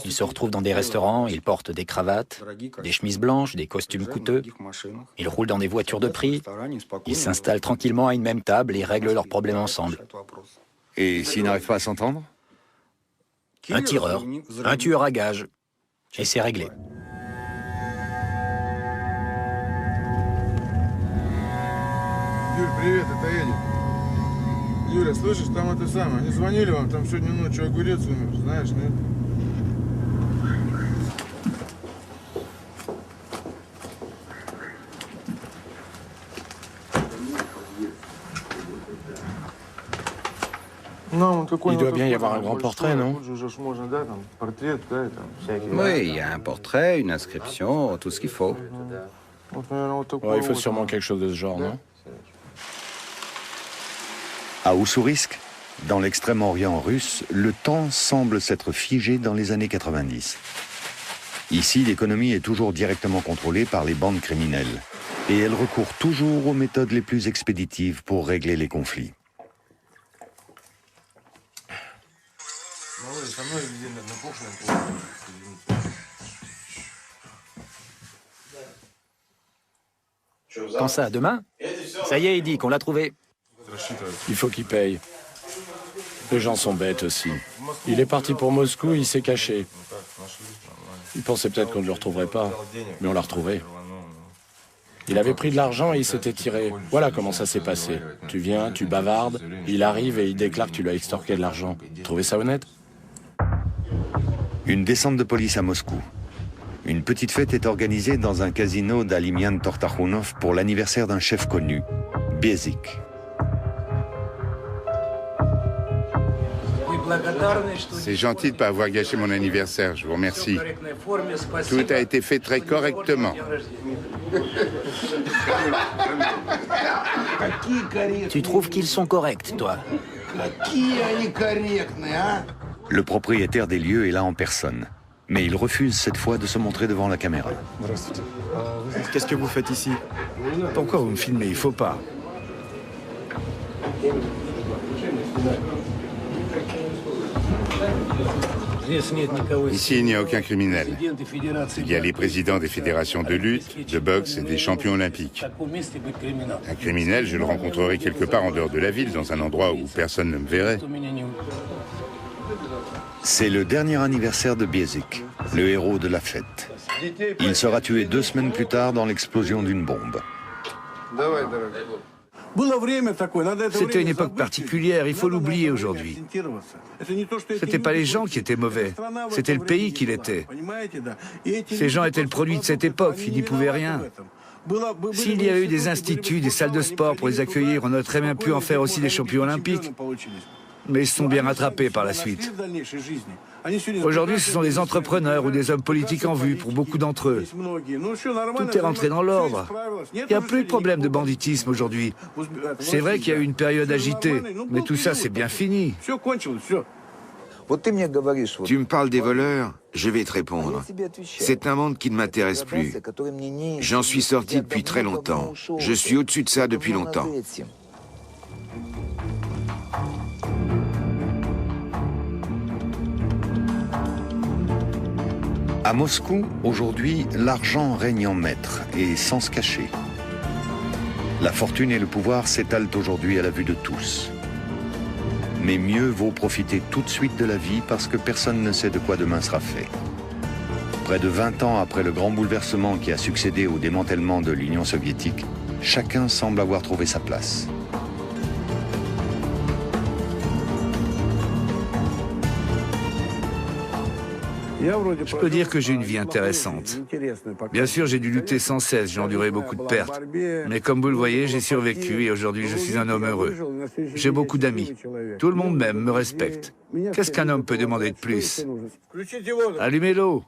Speaker 6: Ils se retrouvent dans des restaurants, ils portent des cravates, des chemises blanches, des costumes coûteux. Ils roulent dans des voitures de prix. Ils s'installent tranquillement à une même table et règlent leurs problèmes ensemble.
Speaker 2: Et s'ils n'arrivent pas à s'entendre?
Speaker 6: Un tireur, un tueur à gages. Et c'est réglé.
Speaker 9: Юля, слышишь, там это самое, они звонили вам, там сегодня ночью огурец умер, знаешь, нет?
Speaker 5: Il doit bien y avoir un grand portrait, non?
Speaker 3: Oui, il y a un portrait, une inscription, tout ce qu'il faut.
Speaker 5: Ouais, il faut sûrement quelque chose de ce genre, non?
Speaker 2: À Oussourisk, dans l'extrême-orient russe, le temps semble s'être figé dans les années 90. Ici, l'économie est toujours directement contrôlée par les bandes criminelles. Et elle recourt toujours aux méthodes les plus expéditives pour régler les conflits.
Speaker 6: Quand ça, demain? Ça y est, Eddie, qu'on l'a trouvé.
Speaker 5: Il faut qu'il paye. Les gens sont bêtes aussi. Il est parti pour Moscou, il s'est caché. Il pensait peut-être qu'on ne le retrouverait pas, mais on l'a retrouvé. Il avait pris de l'argent et il s'était tiré. Voilà comment ça s'est passé. Tu viens, tu bavardes, il arrive et il déclare que tu lui as extorqué de l'argent. Trouvez ça honnête?
Speaker 2: Une descente de police à Moscou. Une petite fête est organisée dans un casino d'Alimian Tortakhunov pour l'anniversaire d'un chef connu, Biezik.
Speaker 8: C'est gentil de ne pas avoir gâché mon anniversaire, je vous remercie. Tout a été fait très correctement.
Speaker 6: Tu trouves qu'ils sont corrects, toi?
Speaker 2: Le propriétaire des lieux est là en personne. Mais il refuse cette fois de se montrer devant la caméra.
Speaker 4: Qu'est-ce que vous faites ici? Pourquoi vous me filmez? Il faut pas.
Speaker 8: Ici, il n'y a aucun criminel. Il y a les présidents des fédérations de lutte, de boxe et des champions olympiques. Un criminel, je le rencontrerai quelque part en dehors de la ville, dans un endroit où personne ne me verrait.
Speaker 2: C'est le dernier anniversaire de Biezik, le héros de la fête. Il sera tué 2 semaines plus tard dans l'explosion d'une bombe.
Speaker 4: C'était une époque particulière, il faut l'oublier aujourd'hui. C'était pas les gens qui étaient mauvais, c'était le pays qui l'était. Ces gens étaient le produit de cette époque, ils n'y pouvaient rien. S'il y a eu des instituts, des salles de sport pour les accueillir, on aurait très bien pu en faire aussi des champions olympiques. Mais ils se sont bien rattrapés par la suite. Aujourd'hui, ce sont des entrepreneurs ou des hommes politiques en vue pour beaucoup d'entre eux. Tout est rentré dans l'ordre. Il n'y a plus de problème de banditisme aujourd'hui. C'est vrai qu'il y a eu une période agitée, mais tout ça, c'est bien fini.
Speaker 1: Tu me parles des voleurs, je vais te répondre. C'est un monde qui ne m'intéresse plus. J'en suis sorti depuis très longtemps. Je suis au-dessus de ça depuis longtemps.
Speaker 2: À Moscou, aujourd'hui, l'argent règne en maître et sans se cacher. La fortune et le pouvoir s'étalent aujourd'hui à la vue de tous. Mais mieux vaut profiter tout de suite de la vie parce que personne ne sait de quoi demain sera fait. Près de 20 ans après le grand bouleversement qui a succédé au démantèlement de l'Union soviétique, chacun semble avoir trouvé sa place.
Speaker 4: Je peux dire que j'ai une vie intéressante. Bien sûr, j'ai dû lutter sans cesse, j'ai enduré beaucoup de pertes. Mais comme vous le voyez, j'ai survécu et aujourd'hui, je suis un homme heureux. J'ai beaucoup d'amis. Tout le monde m'aime, me respecte. Qu'est-ce qu'un homme peut demander de plus? Allumez l'eau.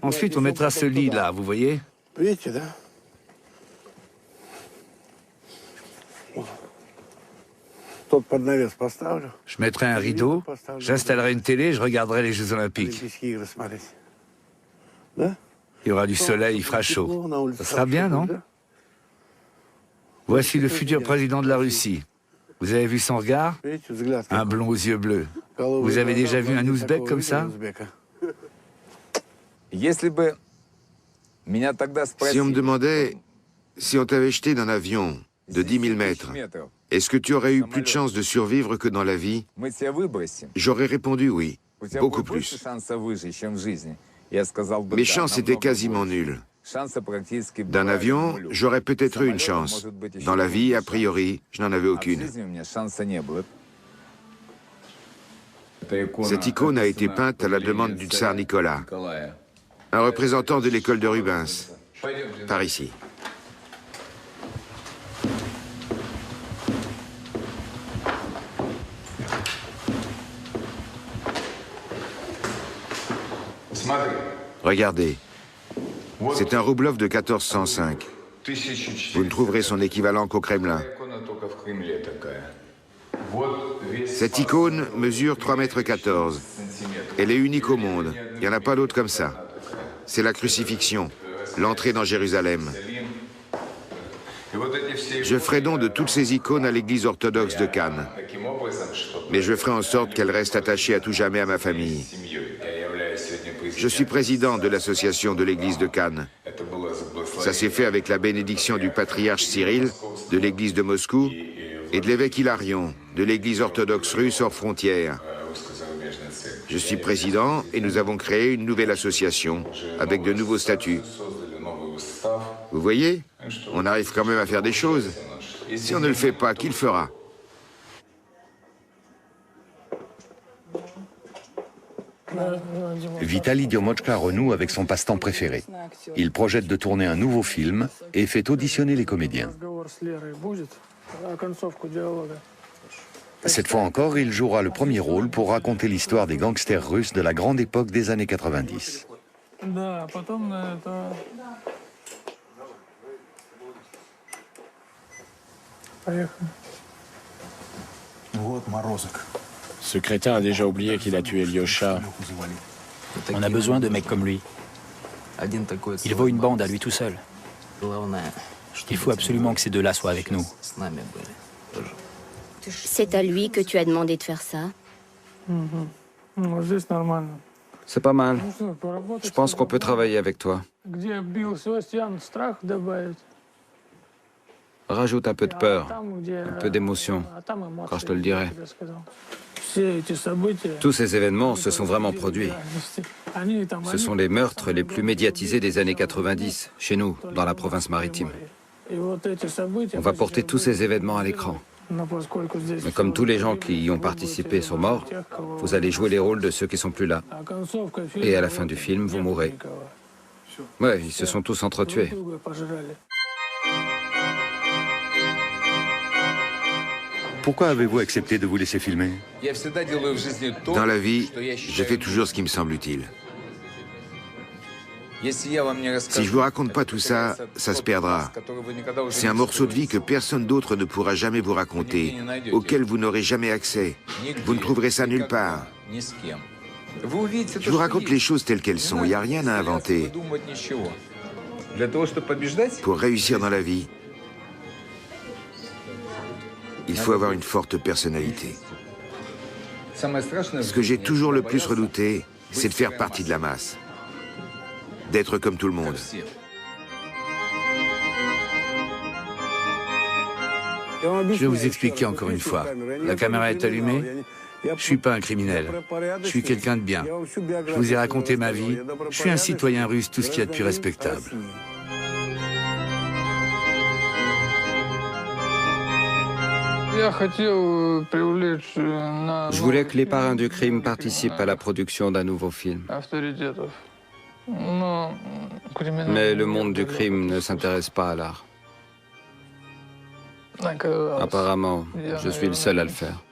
Speaker 4: Ensuite, on mettra ce lit là, vous voyez? Je mettrai un rideau, j'installerai une télé, je regarderai les Jeux Olympiques. Il y aura du soleil, il fera chaud. Ça sera bien, non? Voici le futur président de la Russie. Vous avez vu son regard? Un blond aux yeux bleus. Vous avez déjà vu un Ouzbek comme ça?
Speaker 1: Si on me demandait, si on t'avait jeté d'un avion de 10 000 mètres, est-ce que tu aurais eu plus de chances de survivre que dans la vie? J'aurais répondu oui, beaucoup plus. Mes chances étaient quasiment nulles. D'un avion, j'aurais peut-être eu une chance. Dans la vie, a priori, je n'en avais aucune. Cette icône a été peinte à la demande du tsar Nicolas, un représentant de l'école de Rubens, par ici. Regardez, c'est un Roublov de 1405. Vous ne trouverez son équivalent qu'au Kremlin. Cette icône mesure 3,14 m. Elle est unique au monde. Il n'y en a pas d'autre comme ça. C'est la crucifixion, l'entrée dans Jérusalem. Je ferai don de toutes ces icônes à l'église orthodoxe de Cannes. Mais je ferai en sorte qu'elles restent attachées à tout jamais à ma famille. Je suis président de l'association de l'église de Cannes. Ça s'est fait avec la bénédiction du patriarche Cyril, de l'église de Moscou, et de l'évêque Hilarion, de l'église orthodoxe russe hors frontières. Je suis président et nous avons créé une nouvelle association avec de nouveaux statuts. Vous voyez, on arrive quand même à faire des choses. Si on ne le fait pas, qui le fera?
Speaker 2: Vitali Diomochka renoue avec son passe-temps préféré. Il projette de tourner un nouveau film et fait auditionner les comédiens. Cette fois encore, il jouera le premier rôle pour raconter l'histoire des gangsters russes de la grande époque des années 90.
Speaker 5: Ce crétin a déjà oublié qu'il a tué Lyosha.
Speaker 6: On a besoin de mecs comme lui. Il vaut une bande à lui tout seul. Il faut absolument que ces deux-là soient avec nous.
Speaker 7: C'est à lui que tu as demandé de faire ça?
Speaker 3: C'est pas mal. Je pense qu'on peut travailler avec toi. Rajoute un peu de peur, un peu d'émotion, quand je te le dirai. Tous ces événements se sont vraiment produits. Ce sont les meurtres les plus médiatisés des années 90, chez nous, dans la province maritime. On va porter tous ces événements à l'écran. Mais comme tous les gens qui y ont participé sont morts, vous allez jouer les rôles de ceux qui sont plus là. Et à la fin du film, vous mourrez. Ouais, ils se sont tous entretués.
Speaker 2: Pourquoi avez-vous accepté de vous laisser filmer?
Speaker 1: Dans la vie, je fais toujours ce qui me semble utile. Si je vous raconte pas tout ça, ça se perdra. C'est un morceau de vie que personne d'autre ne pourra jamais vous raconter, auquel vous n'aurez jamais accès. Vous ne trouverez ça nulle part. Je vous raconte les choses telles qu'elles sont, il n'y a rien à inventer. Pour réussir dans la vie, il faut avoir une forte personnalité. Ce que j'ai toujours le plus redouté, c'est de faire partie de la masse. D'être comme tout le monde.
Speaker 4: Je vais vous expliquer encore une fois. La caméra est allumée. Je ne suis pas un criminel. Je suis quelqu'un de bien. Je vous ai raconté ma vie. Je suis un citoyen russe, tout ce qu'il y a de plus respectable.
Speaker 3: Je voulais que les parrains du crime participent à la production d'un nouveau film. Mais le monde du crime ne s'intéresse pas à l'art. Apparemment, je suis le seul à le faire.